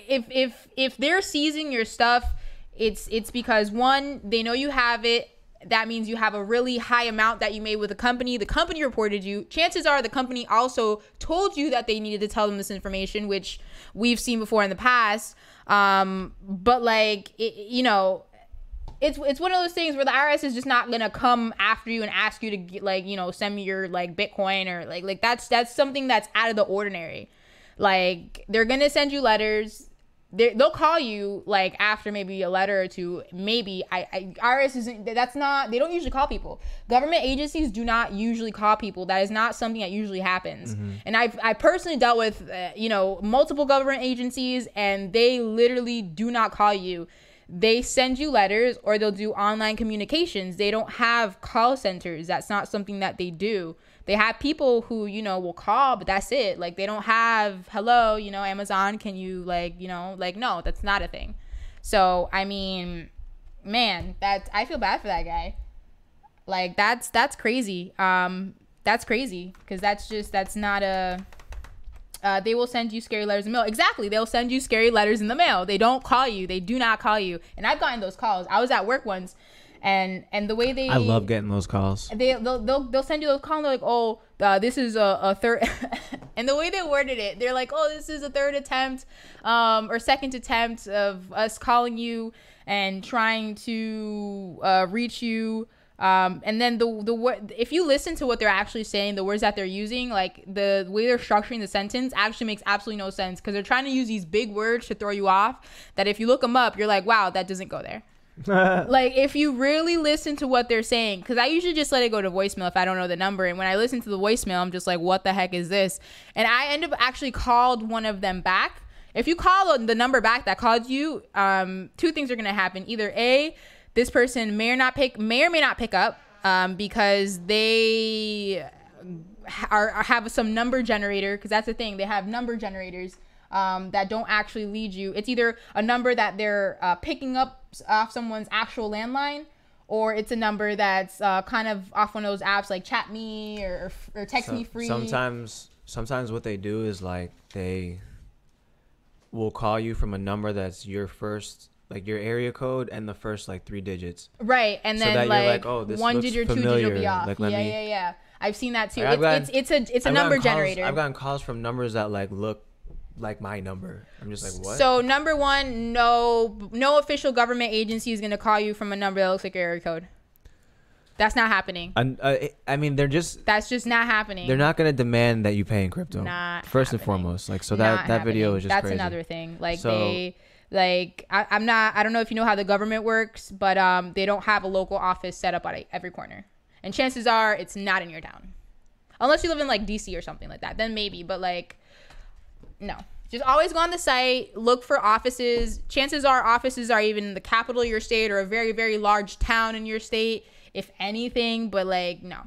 If they're seizing your stuff, it's because, one, they know you have it. That means you have a really high amount that you made with the company. The company reported you. Chances are the company also told you that they needed to tell them this information, which we've seen before in the past. But like, you know, it's one of those things where the IRS is just not gonna come after you and ask you to get, like, you know, send me your like Bitcoin or like that's something that's out of the ordinary. Like, they're gonna send you letters. They'll call you like after maybe a letter or two. Maybe IRS isn't. That's not. They don't usually call people. Government agencies do not usually call people. That is not something that usually happens. Mm-hmm. And I personally dealt with you know, multiple government agencies, and they literally do not call you. They send you letters or they'll do online communications. They don't have call centers. That's not something that they do. They have people who, you know, will call, but that's it. Like, they don't have, hello, you know, Amazon, can you, like, you know, like, no, that's not a thing. So, I mean, man, I feel bad for that guy. Like, that's crazy. That's crazy because that's not a, they will send you scary letters in the mail. Exactly. They'll send you scary letters in the mail. They don't call you. They do not call you. And I've gotten those calls. I was at work once. And the way I love getting those calls. They'll send you those calls. They're like, oh, this is a third. And the way they worded it, they're like, oh, this is a third attempt or second attempt of us calling you and trying to reach you. And then if you listen to what they're actually saying, the words that they're using, like the way they're structuring the sentence actually makes absolutely no sense, because they're trying to use these big words to throw you off that if you look them up, you're like, wow, that doesn't go there. Like, if you really listen to what they're saying, because I usually just let it go to voicemail if I don't know the number, and when I listen to the voicemail, I'm just like, what the heck is this? And I end up actually called one of them back. If you call the number back that called you, two things are going to happen. Either A, this person may or may not pick up because they have some number generator, because that's the thing. They have number generators that don't actually lead you. It's either a number that they're picking up off someone's actual landline, or it's a number that's kind of off one of those apps like Chat Me or Text Me Free. Sometimes what they do is like they will call you from a number that's your first, like your area code and the first like 3 digits. Right, and then that like, you're like, oh, this 1 looks digit or 2 familiar. digit will be off. Like, Yeah. I've seen that too. Like, It's a number generator. I've gotten calls from numbers that like look like my number. I'm just like, what? So number one, no official government agency is gonna call you from a number that looks like your area code. That's not happening. I mean, that's just not happening. They're not gonna demand that you pay in crypto. Not first happening. And foremost. Like, so Not that video happening. is just that's crazy. another thing. Like, so, I don't know if you know how the government works, but they don't have a local office set up at every corner, and chances are it's not in your town, unless you live in like DC or something like that. Then maybe, but like, no. Just always go on the site, look for offices. Chances are offices are even in the capital of your state or a very, very large town in your state, if anything. But like, no.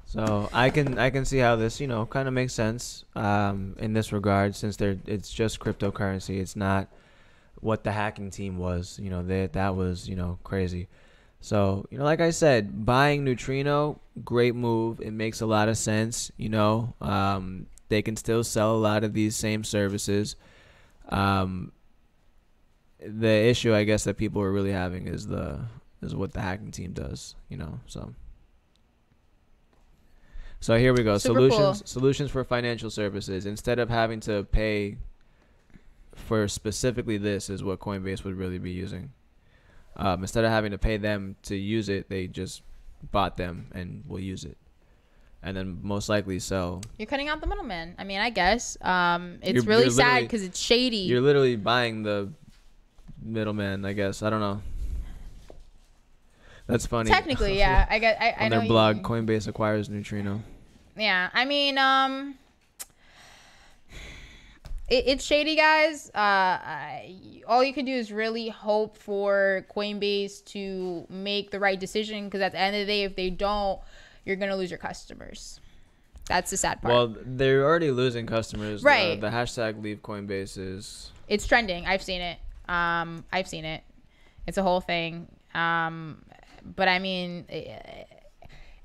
So I can see how this, kind of makes sense in this regard, since it's just cryptocurrency. It's not what the hacking team was. That was crazy. So like I said, buying Neutrino, great move. It makes a lot of sense. They can still sell a lot of these same services. The issue, I guess, that people are really having is what the hacking team does. So here we go. Solutions for financial services. Instead of having to pay for specifically this, is what Coinbase would really be using. Instead of having to pay them to use it, they just bought them and will use it. And then most likely sell. You're cutting out the middleman. I mean, I guess it's really sad because it's shady. You're literally buying the middleman, I guess. I don't know. That's funny. Technically, yeah. I know. On their blog, Coinbase acquires Neutrino. Yeah, I mean, it's shady, guys. All you can do is really hope for Coinbase to make the right decision, because at the end of the day, if they don't, you're going to lose your customers. That's the sad part. Well, they're already losing customers. Right. The hashtag leave Coinbase is... It's trending. I've seen it. It's a whole thing. But I mean,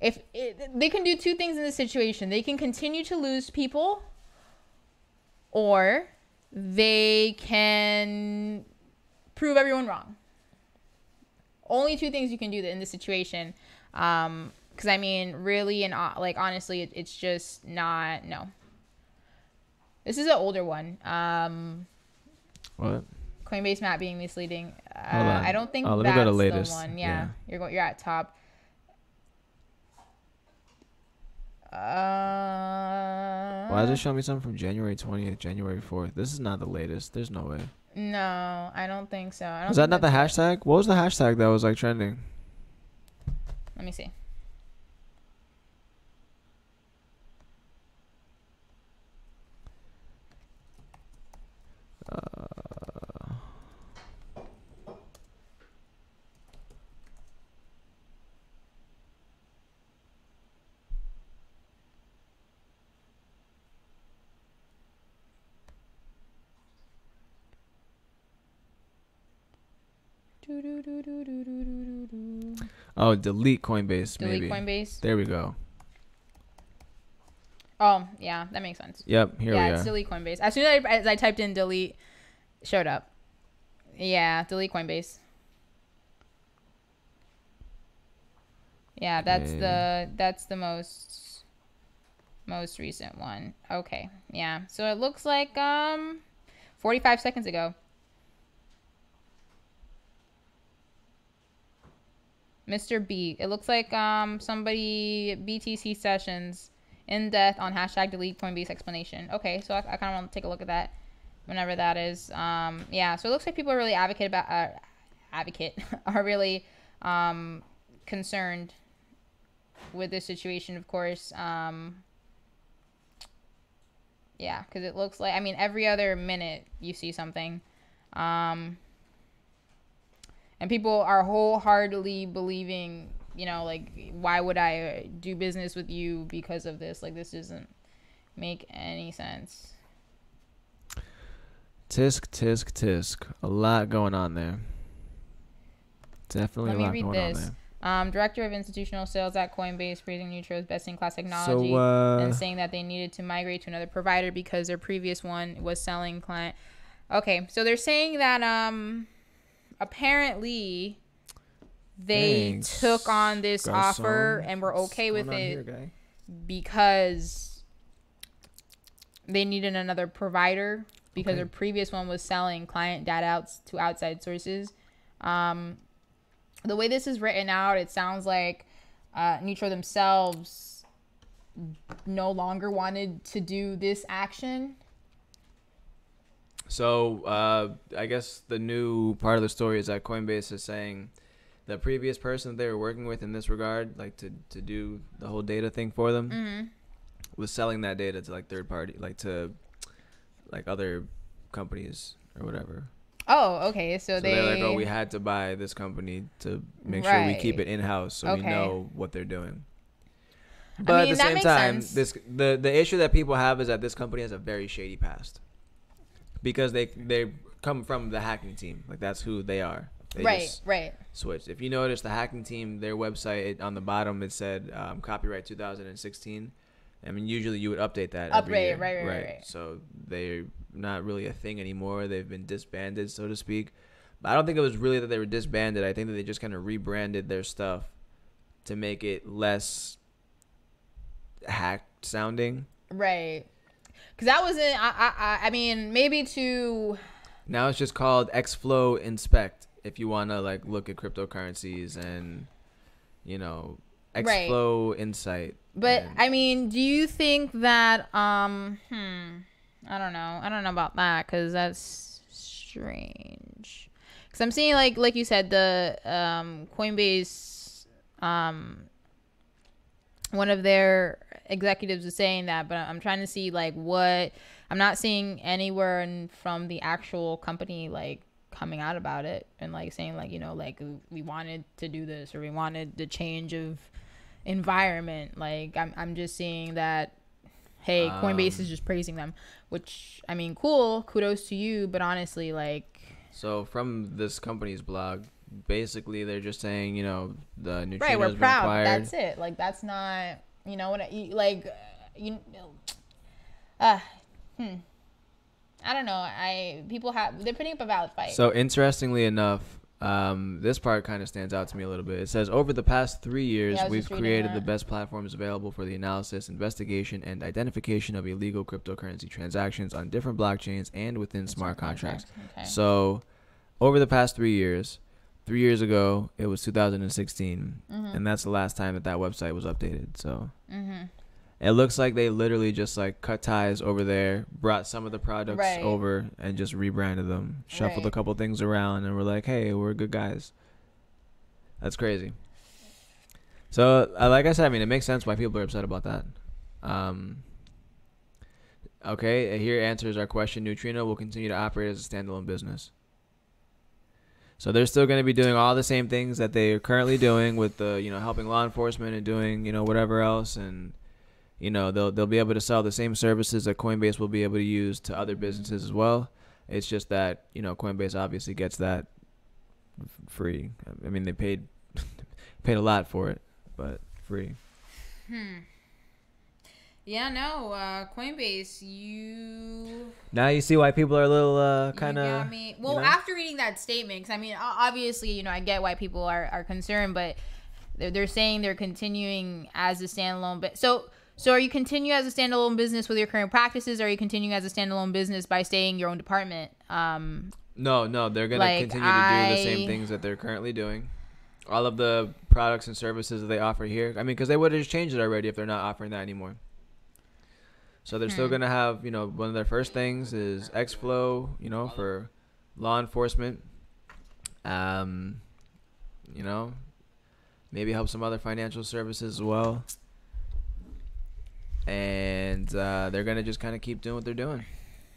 if they can do two things in this situation. They can continue to lose people, or they can prove everyone wrong. Only two things you can do in this situation. Because I mean, really, and like honestly, it's just not. No. This is an older one. What? Coinbase map being misleading. I don't think let me that's go to latest. The one. Yeah. You're at top. Why does it show me something from January 20th, January 4th? This is not the latest. There's no way. No, I don't think so. Was that not the hashtag? What was the hashtag that was like trending? Let me see. Oh, delete Coinbase. Delete maybe. Coinbase. There we go. Oh, yeah, that makes sense. Yep, here we are. Yeah, it's delete Coinbase. As soon as I typed in delete, it showed up. Yeah, delete Coinbase. Yeah, that's the most Most recent one. Okay. Yeah. So it looks like 45 seconds ago. Mr. B. It looks like somebody BTC sessions in depth on #delete Coinbase explanation. Okay, so I kind of want to take a look at that whenever that is. Yeah, so it looks like people are really are really concerned with this situation, of course. Yeah, because it looks like, I mean, every other minute you see something. And people are wholeheartedly believing, you know, like, why would I do business with you because of this? Like, this doesn't make any sense. Tisk, tisk, tisk. A lot going on there. Definitely a lot going on there. Director of Institutional Sales at Coinbase praising Neutro's best-in-class technology and saying that they needed to migrate to another provider because their previous one was selling client. Okay, so they're saying that apparently they took on this offer and were okay with it because they needed another provider because their previous one was selling client data out to outside sources. The way this is written out, it sounds like Neutro themselves no longer wanted to do this action. So I guess the new part of the story is that Coinbase is saying the previous person that they were working with in this regard, like to do the whole data thing for them, was selling that data to like third party, like to like other companies or whatever. Oh, okay. So they're like, oh, we had to buy this company to make sure we keep it in-house so we know what they're doing. But at the same time, the issue that people have is that this company has a very shady past because they come from the hacking team. Like, that's who they are. They just switched. If you notice, the hacking team, their website, on the bottom, it said copyright 2016. I mean, usually you would update that every year. Right. So they're not really a thing anymore. They've been disbanded, so to speak. But I don't think it was really that they were disbanded. I think that they just kind of rebranded their stuff to make it less hacked sounding. Right. Because that wasn't, I mean, maybe to... Now it's just called Xflow Inspect if you want to, like, look at cryptocurrencies and, you know, Xflow Insight. But I mean, do you think that I don't know about that because that's strange. Because I'm seeing like you said, the Coinbase one of their executives is saying that, but I'm trying to see like what I'm not seeing anywhere from the actual company like coming out about it and like saying like, you know, like we wanted to do this or we wanted the change of environment. Like I'm just seeing that, hey, Coinbase is just praising them, which I mean, cool, kudos to you, but honestly, like, so from this company's blog, basically they're just saying, you know, the neutrino's right, we're been proud acquired. That's it. Like, that's not, you know, what like, you know, I don't know. They're putting up a valid fight. So interestingly enough, this part kind of stands out to me a little bit. It says, over the past 3 years, we've created the best platforms available for the analysis, investigation, and identification of illegal cryptocurrency transactions on different blockchains and within smart contracts. Okay. So over the past 3 years, 3 years ago, it was 2016, and that's the last time that website was updated. So it looks like they literally just like cut ties over there, brought some of the products over, and just rebranded them, shuffled a couple things around, and we're like, hey, we're good guys. That's crazy. So, like I said, I mean, it makes sense why people are upset about that. Okay, here answers our question. Neutrino will continue to operate as a standalone business. So they're still going to be doing all the same things that they are currently doing with the, you know, helping law enforcement and doing, you know, whatever else, and you know, they'll be able to sell the same services that Coinbase will be able to use to other businesses as well. It's just that, you know, Coinbase obviously gets that free. I mean, they paid a lot for it, but free. Yeah, no, Coinbase, now you see why people are a little kind of. Well, you know? After reading that statement, because I mean, obviously, you know, I get why people are concerned, but they're saying they're continuing as a standalone. But so So are you continue as a standalone business with your current practices, or are you continuing as a standalone business by staying your own department? No, they're gonna Like, continue to do the same things that they're currently doing. All of the products and services that they offer here. I mean, because they would have just changed it already if they're not offering that anymore. So they're still gonna have, one of their first things is Xflow, for law enforcement. Maybe help some other financial services as well. And they're gonna just kind of keep doing what they're doing.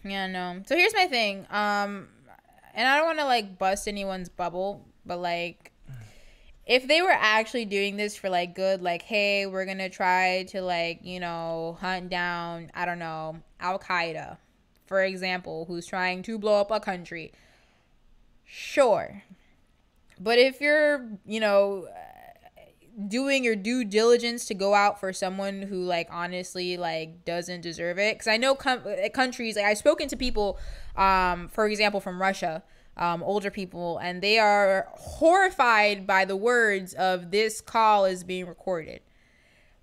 Yeah, no. So here's my thing. And I don't want to like bust anyone's bubble, but like, if they were actually doing this for like good, like, hey, we're gonna try to like, hunt down, I don't know, Al Qaeda, for example, who's trying to blow up a country. Sure. But if you're, doing your due diligence to go out for someone who like honestly like doesn't deserve it, because I know countries, like I've spoken to people, for example, from Russia, older people, and they are horrified by the words of this call is being recorded.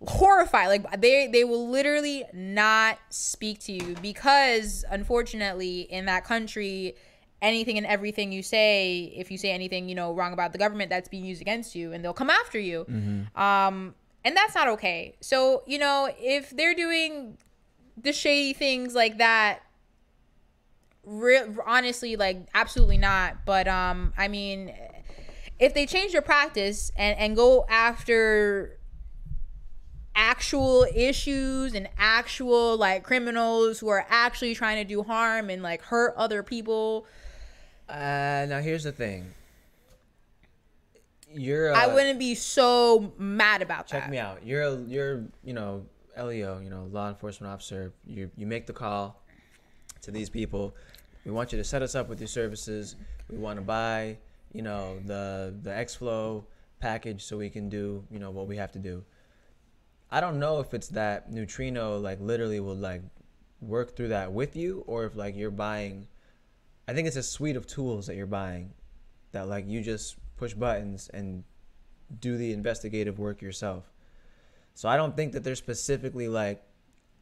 Horrified. Like they will literally not speak to you because unfortunately in that country, anything and everything you say, if you say anything, wrong about the government, that's being used against you and they'll come after you. And that's not okay. So, if they're doing the shady things like that, honestly, like absolutely not. But, I mean, if they change their practice and go after actual issues and actual like criminals who are actually trying to do harm and like hurt other people, now here's the thing. I wouldn't be so mad about that. Check me out. You're LEO, law enforcement officer. You make the call to these people. We want you to set us up with your services. We want to buy, the Xflow package so we can do, what we have to do. I don't know if it's that Neutrino like literally will like work through that with you, or if like you're buying. I think it's a suite of tools that you're buying that like you just push buttons and do the investigative work yourself. So I don't think that they're specifically like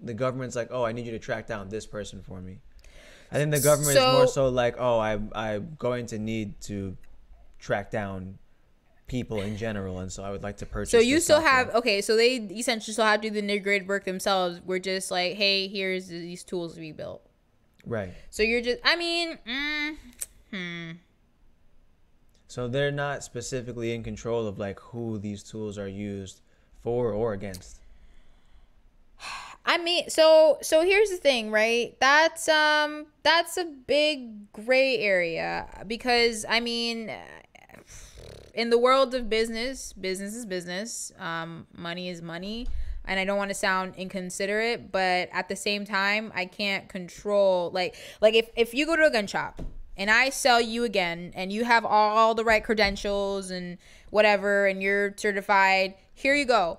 the government's like, oh, I need you to track down this person for me. I think the government is more so like, oh, I'm going to need to track down people in general, and so I would like to purchase. So you still software. have so they essentially still have to do the nitty-gritty work themselves. We're just like, hey, here's these tools we built. Right. So you're just, I mean, So they're not specifically in control of like who these tools are used for or against. I mean, so here's the thing, right? That's a big gray area because I mean, in the world of business is business. Money is money. And I don't want to sound inconsiderate, but at the same time, I can't control like if you go to a gun shop and I sell you a gun and you have all the right credentials and whatever and you're certified, here you go.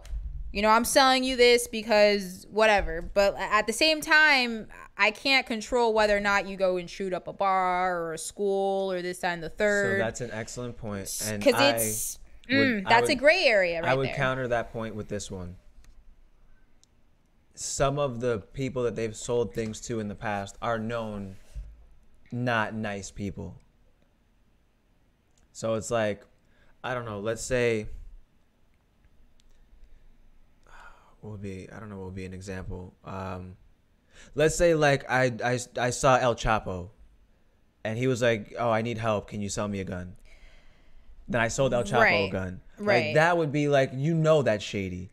I'm selling you this because whatever. But at the same time, I can't control whether or not you go and shoot up a bar or a school or this, that, and the third. So that's an excellent point. And because that's a gray area right there. I would counter that point with this one. Some of the people that they've sold things to in the past are known not nice people. So it's like, I don't know, let's say, what would be an example? Let's say like I saw El Chapo and he was like, oh, I need help. Can you sell me a gun? Then I sold El Chapo a gun. Right. Like that would be like, that's shady.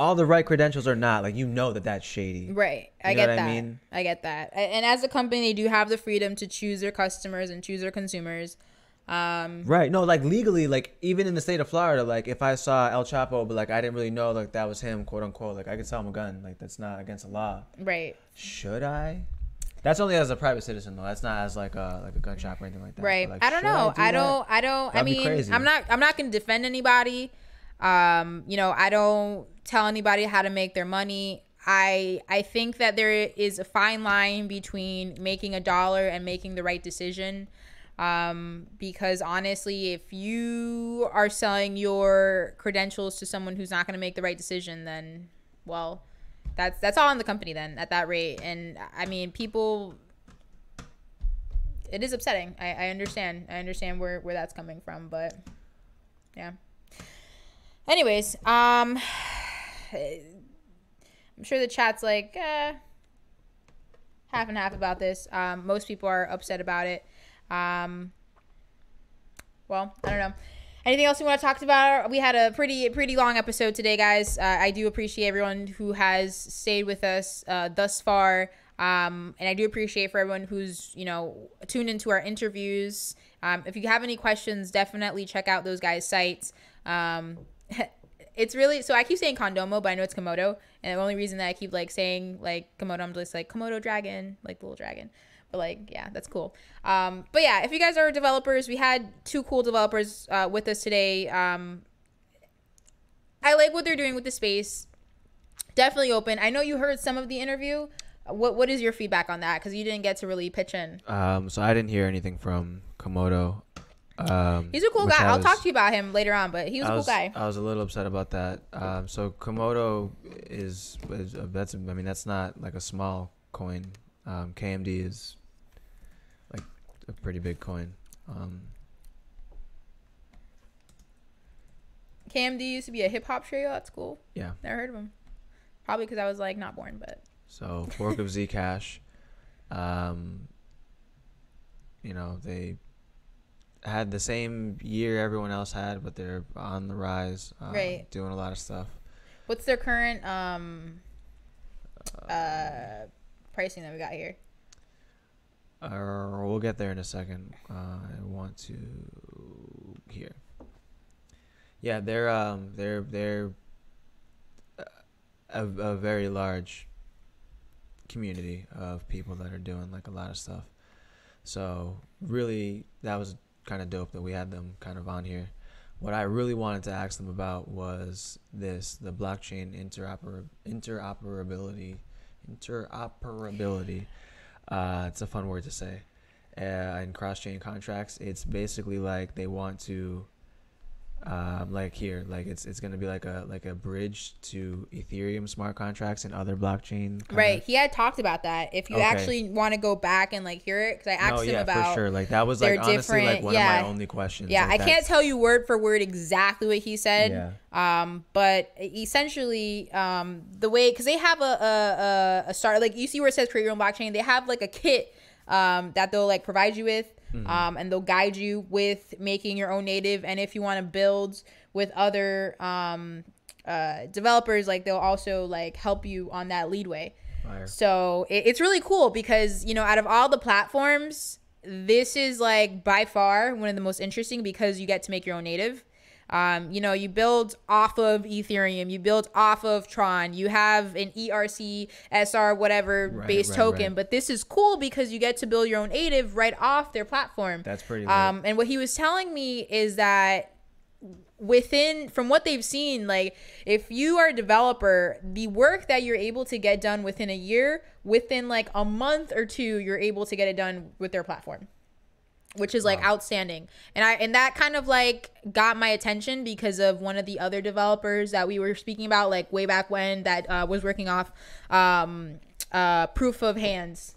All the right credentials are not like that's shady. Right. I get that. I get that. And as a company, they do have the freedom to choose their customers and choose their consumers. Right. No, like legally, like even in the state of Florida, like if I saw El Chapo, but like I didn't really know like that was him, quote unquote, like I could sell him a gun. Like that's not against the law. Right. Should I? That's only as a private citizen though. That's not as like a gun shop or anything like that. Right. Like, I don't know. I don't. I mean, crazy. I'm not going to defend anybody. I don't tell anybody how to make their money. I think that there is a fine line between making a dollar and making the right decision. Because honestly, if you are selling your credentials to someone who's not going to make the right decision, then well, that's all on the company then at that rate. And I mean, people, it is upsetting. I understand. I understand where that's coming from, but yeah. Anyways, I'm sure the chat's like half and half about this. Most people are upset about it. Well, I don't know. Anything else you want to talk about? We had a pretty long episode today, guys. I do appreciate everyone who has stayed with us thus far. And I do appreciate for everyone who's, tuned into our interviews. If you have any questions, definitely check out those guys' sites. It's really, so I keep saying Condomo, but I know it's Komodo. And the only reason that I keep saying Komodo, I'm just Komodo dragon, the little dragon. But yeah, that's cool. But yeah, if you guys are developers, we had 2 cool developers with us today. I like what they're doing with the space. Definitely open. I know you heard some of the interview. What is your feedback on that? Because you didn't get to really pitch in. So I didn't hear anything from Komodo. He's a cool guy. I'll talk to you about him later on, but he was a cool guy. I was a little upset about that. So Komodo that's not a small coin. KMD is a pretty big coin. KMD used to be a hip hop trio. That's cool. Yeah. Never heard of him. Probably because I was not born, but. So fork of Zcash, they had the same year everyone else had, but they're on the rise, right. Doing a lot of stuff. What's their current pricing that we got here? We'll get there in a second. I want to here. Yeah, they're a very large community of people that are doing a lot of stuff. So really, that was kind of dope that we had them kind of on here. What I really wanted to ask them about was the blockchain interoperability. It's a fun word to say. In cross-chain contracts, it's basically they want to it's going to be like a bridge to Ethereum smart contracts and other blockchain. Right. He had talked about that. If you actually want to go back and hear it, because I asked him about. For sure. That was honestly one of my only questions. Yeah, I can't tell you word for word exactly what he said. Yeah. But essentially, the way, because they have a start, you see where it says create your own blockchain. They have a kit that they'll provide you with. Mm-hmm. And they'll guide you with making your own native. And if you want to build with other developers, they'll also help you on that leadway. Fire. So it's really cool because, out of all the platforms, this is by far one of the most interesting because you get to make your own native. You build off of Ethereum, you build off of Tron, you have an ERC, SR, whatever based token. Right. But this is cool because you get to build your own native right off their platform. That's pretty and what he was telling me is that from what they've seen, if you are a developer, the work that you're able to get done within a year, within a month or 2, you're able to get it done with their platform. Which is outstanding. And that kind of got my attention because of one of the other developers that we were speaking about way back when that was working off proof of hands.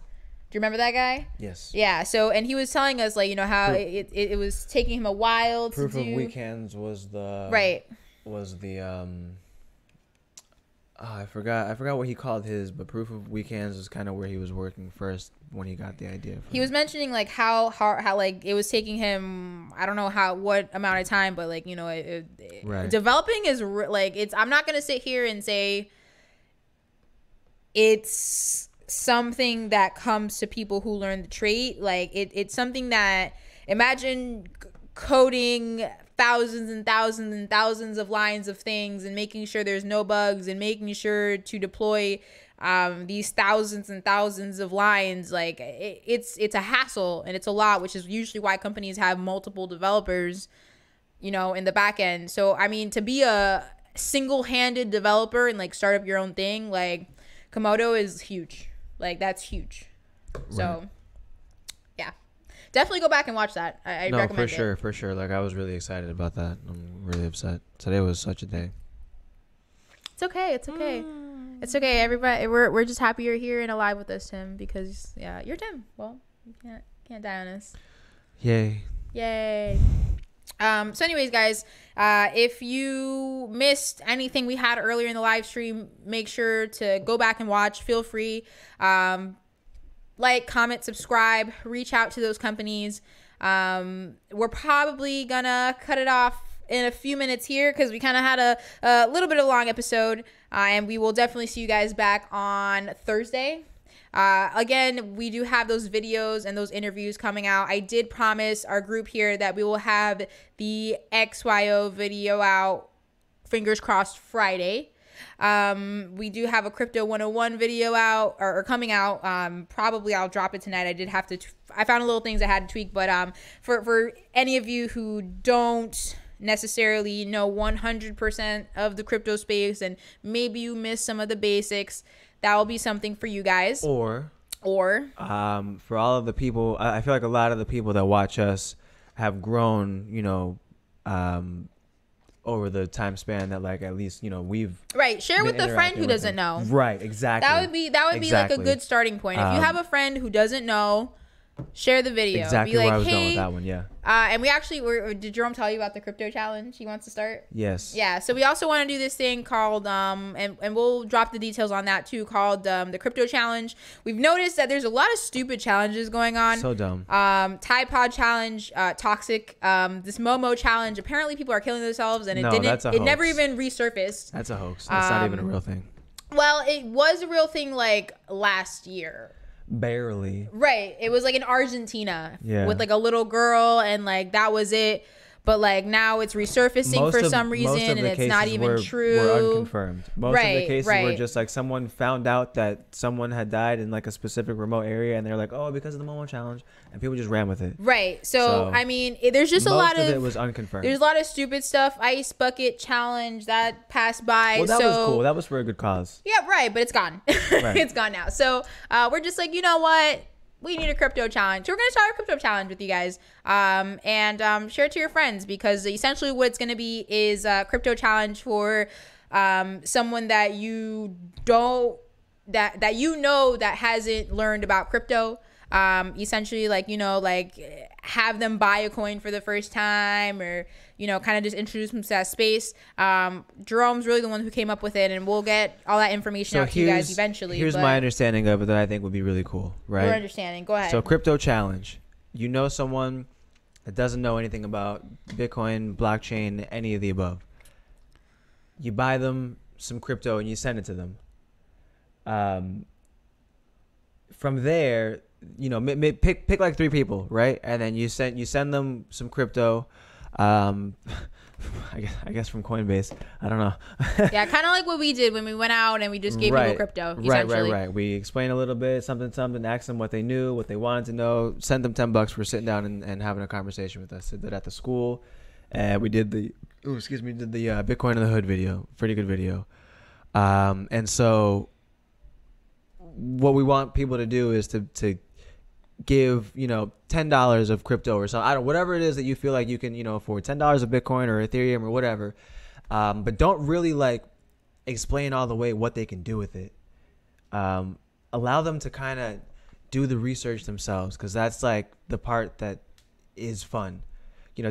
Do you remember that guy? Yes. Yeah. So, and he was telling us how it was taking him a while to do. Proof of weekends was the I forgot what he called his, but Proof of Weekends was kind of where he was working first when he got the idea. He was mentioning how it was taking him, I don't know what amount of time, but right. Developing is it's, I'm not going to sit here and say it's something that comes to people who learn the trade. It's something that, imagine coding thousands and thousands and thousands of lines of things and making sure there's no bugs and making sure to deploy these thousands and thousands of lines. It's a hassle and it's a lot, which is usually why companies have multiple developers, in the back end. So, I mean, to be a single-handed developer and start up your own thing, Komodo is huge. That's huge. Right. So, yeah. Definitely go back and watch that. I recommend it. For sure. I was really excited about that. I'm really upset. Today was such a day. It's okay. It's okay, everybody. We're just happy you're here and alive with us, Tim, because yeah, you're Tim. Well, you can't die on us. Yay. So anyways, guys, if you missed anything we had earlier in the live stream, make sure to go back and watch. Feel free. Like, comment, subscribe, reach out to those companies. We're probably gonna cut it off in a few minutes here because we kind of had a little bit of a long episode, and we will definitely see you guys back on Thursday. Again, we do have those videos and those interviews coming out. I did promise our group here that we will have the XYO video out, fingers crossed, Friday. We do have a Crypto 101 video out or coming out. Probably I'll drop it tonight. I did have to I found a little things I had to tweak, but for any of you who don't necessarily know 100% of the crypto space and maybe you missed some of the basics, that will be something for you guys. Or for all of the people, I feel like a lot of the people that watch us have grown, over the time span that, like, at least, we've share with a friend who doesn't know. Right, exactly. That would be like a good starting point. If you have a friend who doesn't know, share the video. Exactly, be like, where I was hey, going with that one. Yeah. And we actually did Jerome tell you about the crypto challenge he wants to start? Yes. Yeah. So we also want to do this thing called and we'll drop the details on that too, called the crypto challenge. We've noticed that there's a lot of stupid challenges going on. So dumb. Tide Pod challenge, toxic. This Momo challenge. Apparently people are killing themselves, and it never even resurfaced. That's a hoax. That's not even a real thing. Well, it was a real thing like last year. Barely. Right. It was like in Argentina with like a little girl, and like that was it. But like now it's resurfacing for some reason, and it's not even true. Were unconfirmed. Most of the cases were just like someone found out that someone had died in like a specific remote area, and they're like, oh, because of the Momo challenge, and people just ran with it. Right. So I mean, there's just a lot of it was unconfirmed. There's a lot of stupid stuff. Ice bucket challenge that passed by. Well, that was cool. That was for a good cause. Yeah, right. But it's gone. Right. It's gone now. So we're just like, you know what? We need a crypto challenge. So we're going to start a crypto challenge with you guys, and share it to your friends, because essentially what it's going to be is a crypto challenge for someone that you don't that hasn't learned about crypto. Essentially, like, have them buy a coin for the first time, or kind of just introduce them to that space. Jerome's really the one who came up with it, and we'll get all that information out to you guys eventually. Here's my understanding of it that I think would be really cool, right? Your understanding. Go ahead. So crypto challenge. Someone that doesn't know anything about Bitcoin, blockchain, any of the above. You buy them some crypto and you send it to them. From there, pick like 3 people, right? And then you send them some crypto. I guess from Coinbase. I don't know. Yeah, kind of like what we did when we went out and we just gave people crypto. Right. We explained a little bit, something, asked them what they knew, what they wanted to know, sent them $10 for sitting down and having a conversation with us. Did that at the school. We did the Bitcoin in the Hood video. Pretty good video. And so what we want people to do is to give $10 of crypto or something, whatever it is that you feel like you can afford, $10 of Bitcoin or Ethereum or whatever, but don't really like explain all the way what they can do with it. Allow them to kind of do the research themselves, because that's like the part that is fun.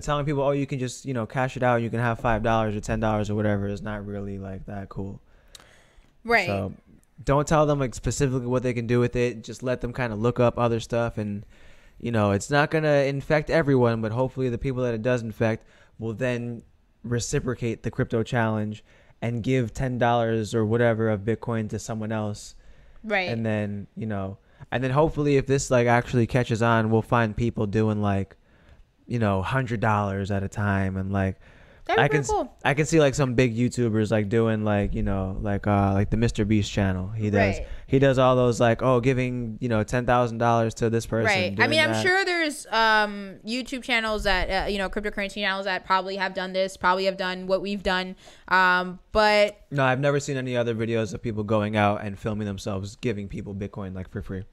Telling people, oh, you can just cash it out, you can have $5 or $10 or whatever, is not really like that cool. Right. So don't tell them like specifically what they can do with it. Just let them kind of look up other stuff, and it's not going to infect everyone, but hopefully the people that it does infect will then reciprocate the crypto challenge and give $10 or whatever of Bitcoin to someone else. Right. And then, hopefully if this like actually catches on, we'll find people doing like, $100 at a time, and like, cool. I can see like some big YouTubers like doing like the Mr. Beast channel. He does all those like, giving $10,000 to this person. Right. I mean, I'm sure there's YouTube channels that cryptocurrency channels that probably have done this, probably have done what we've done. But no, I've never seen any other videos of people going out and filming themselves giving people Bitcoin like for free.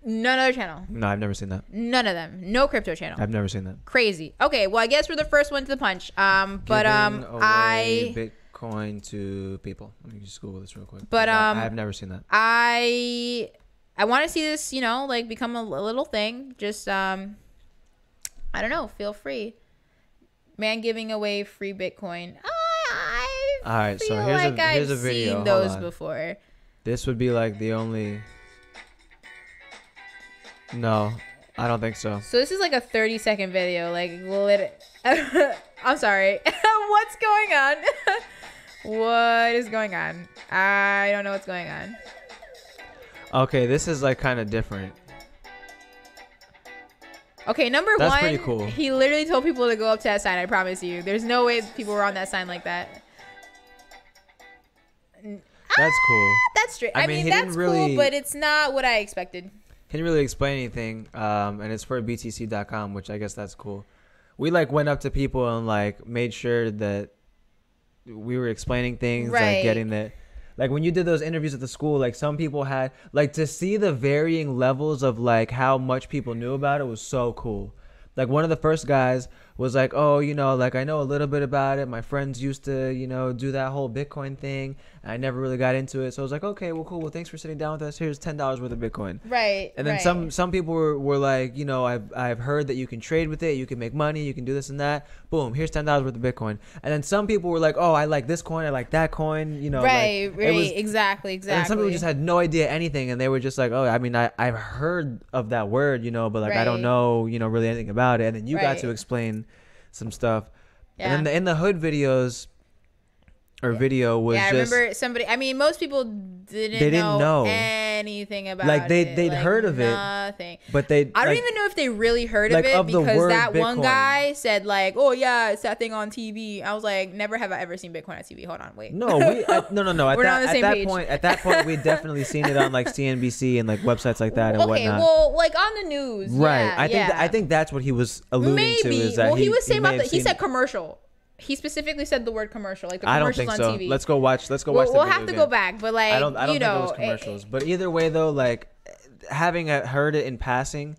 None other channel. No, I've never seen that. None of them. No crypto channel. I've never seen that. Crazy. Okay, well, I guess we're the first one to the punch. But Bitcoin Bitcoin to people. Let me just Google this real quick. But I've never seen that. I want to see this, you know, like become a little thing. Just I don't know. Feel free. Man giving away free Bitcoin. All right, so here's a video. Seen those before. This would be like the only. No, I don't think so. So this is like a 30-second video. Like, I'm sorry. What's going on? What is going on? I don't know what's going on. Okay, this is like kind of different. Okay, number That's one, pretty cool. He literally told people to go up to that sign. I promise you. There's no way people were on that sign like that. That's cool. That's straight. I I mean, mean he that's didn't really- cool, but it's not what I expected. Can't really explain anything, and it's for BTC.com, which I guess that's cool. We like went up to people and like made sure that we were explaining things, Right. like getting that. Like when you did those interviews at the school, like some people had like to see the varying levels of like how much people knew about it was so cool. Like one of the first guys was like, oh, you know, like I know a little bit about it. My friends used to, you know, do that whole Bitcoin thing. I never really got into it. So I was like, okay, well, cool. Well, thanks for sitting down with us. Here's $10 worth of Bitcoin. Right. And then right. some people were like, you know, I've heard that you can trade with it. You can make money. You can do this and that. Boom. Here's $10 worth of Bitcoin. And then some people were like, oh, I like this coin. I like that coin. You know, Right. like, Right. it was, Exactly. and some people just had no idea anything. And they were just like, oh, I mean, I've heard of that word, you know, but like I don't Right. know, you know, really anything about it. And then you got Right. to explain some stuff. Yeah. And then in the hood videos or video was I just remember somebody. I mean, most people didn't didn't know. anything about Like, it. they'd Like, heard of it, nothing. but they I don't like, even know if they really heard like, of it of the because word that one Bitcoin. guy said like, "Oh yeah, it's that thing on TV." I was like, "Never have I ever seen Bitcoin on TV." Hold on, wait. No, no. At We're not on the same page. At that point, we'd definitely seen it on like CNBC and like websites like that and Okay, whatnot. well, like on the news, Right. Yeah, I think that's what he was alluding to. maybe. Is that Well, he was saying may about have he seen said it. commercial. He specifically said the word commercial, like the I don't commercials think on so. TV. Let's go watch. Let's go We'll, watch. The we'll video have to again. go back, but like I don't you think it was know, commercials. But either way, though, like having heard it in passing,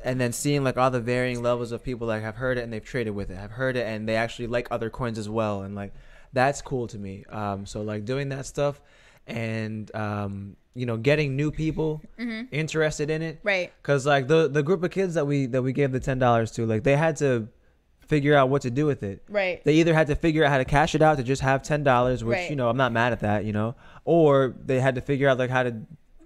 and then seeing like all the varying levels of people like have heard it and they've traded with it, have heard it and they actually like other coins as well, and like that's cool to me. So like doing that stuff, and you know, getting new people interested in it, right? Because like the group of kids that we gave the $10 to, like they had to figure out what to do with it. Right. They either had to figure out how to cash it out to just have $10, which Right. you know I'm not mad at that, you know, or they had to figure out like how to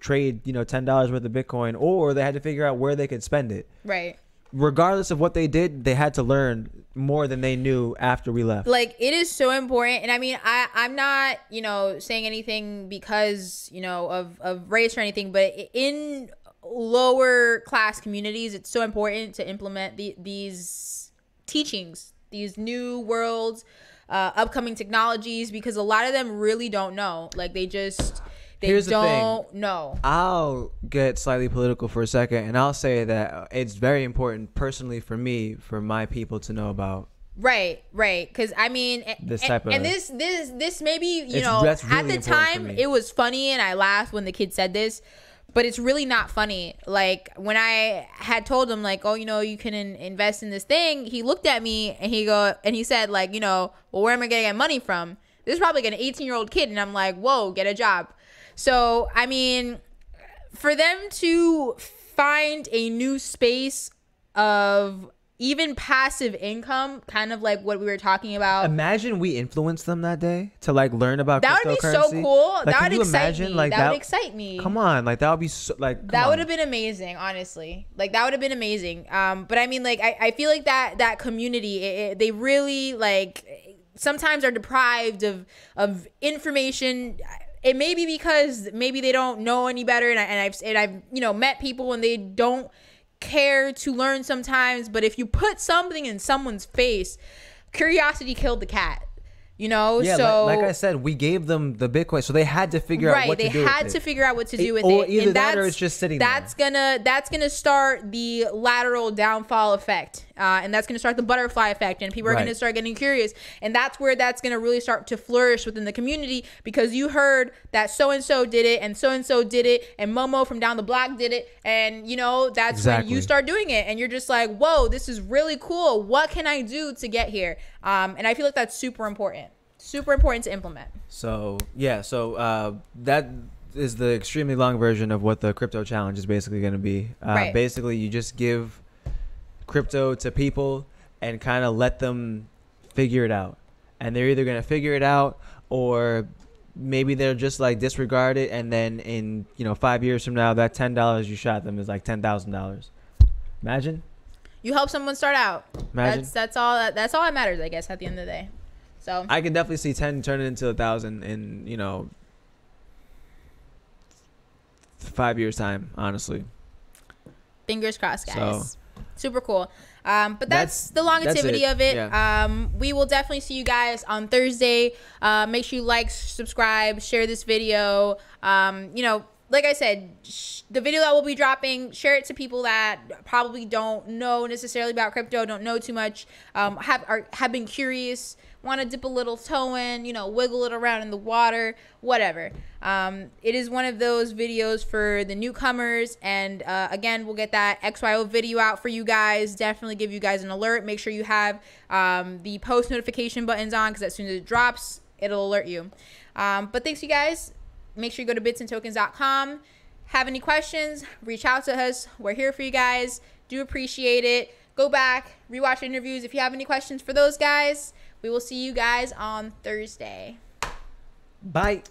trade, you know, $10 worth of Bitcoin, or they had to figure out where they could spend it. Right. Regardless of what they did, they had to learn more than they knew after we left. Like it is so important, and I mean, I'm not, you know, saying anything because, you know, of race or anything, but in lower class communities, it's so important to implement these teachings, these new worlds, upcoming technologies, because a lot of them really don't know. Like they Here's the thing. don't know. I'll get slightly political for a second, and I'll say that it's very important personally for me, for my people to know about. Right. Because I mean, This type of- and this maybe, you It's- know, that's at really the important for time me. it was funny and I laughed when the kid said this, but it's really not funny. Like when I had told him like, oh, you know, you can invest in this thing, he looked at me and he said like, you know, well, where am I gonna get money from? This is probably like an 18-year-old kid, and I'm like, whoa, get a job. So I mean, for them to find a new space of even passive income, kind of like what we were talking about. Imagine we influenced them that day to like learn about That would be so cryptocurrency. cool. Like, That can would you excite imagine, me. like, That would excite me. Come on, like that would be so, like come That on. would have been amazing, honestly. Like that would have been amazing. But I mean, like I feel like that community, they really like sometimes are deprived of information. It may be because maybe they don't know any better, and I've you know met people and they don't care to learn sometimes. But if you put something in someone's face, curiosity killed the cat. You know, Yeah, so like I said, we gave them the Bitcoin, so they had to figure out what to do with it. Right, they had to figure out what to do with Or it. either And that or it's just sitting there. That's gonna start the lateral downfall effect, and that's gonna start the butterfly effect, and people are Right. gonna start getting curious, and that's where that's gonna really start to flourish within the community, because you heard that so and so did it, and Momo from down the block did it, and you know that's when Exactly. you start doing it, and you're just like, whoa, this is really cool. What can I do to get here? And I feel like that's super important. super important to implement. So yeah, that is the extremely long version of what the crypto challenge is basically going to be. Right. Basically, you just give crypto to people and kind of let them figure it out, and they're either going to figure it out or maybe they'll just like disregard it, and then in 5 years from now, that $10 you shot them is like $10,000. Imagine. You help someone start out. Imagine. That's all that matters, I guess, at the end of the day. So I can definitely see 10 turning into 1,000 in 5 years time, honestly. fingers crossed, guys. So, super cool. But that's the longevity of it. Yeah. We will definitely see you guys on Thursday. Make sure you like, subscribe, share this video. Like I said, the video that we'll be dropping, share it to people that probably don't know necessarily about crypto, don't know too much, have been curious, want to dip a little toe in, wiggle it around in the water, whatever. It is one of those videos for the newcomers. And again, we'll get that XYO video out for you guys. Definitely give you guys an alert. Make sure you have the post notification buttons on, because as soon as it drops, it'll alert you. But thanks, you guys. Make sure you go to bitsandtokens.com. Have any questions, reach out to us. We're here for you guys. Do appreciate it. Go back, rewatch interviews if you have any questions for those guys. We will see you guys on Thursday. Bye.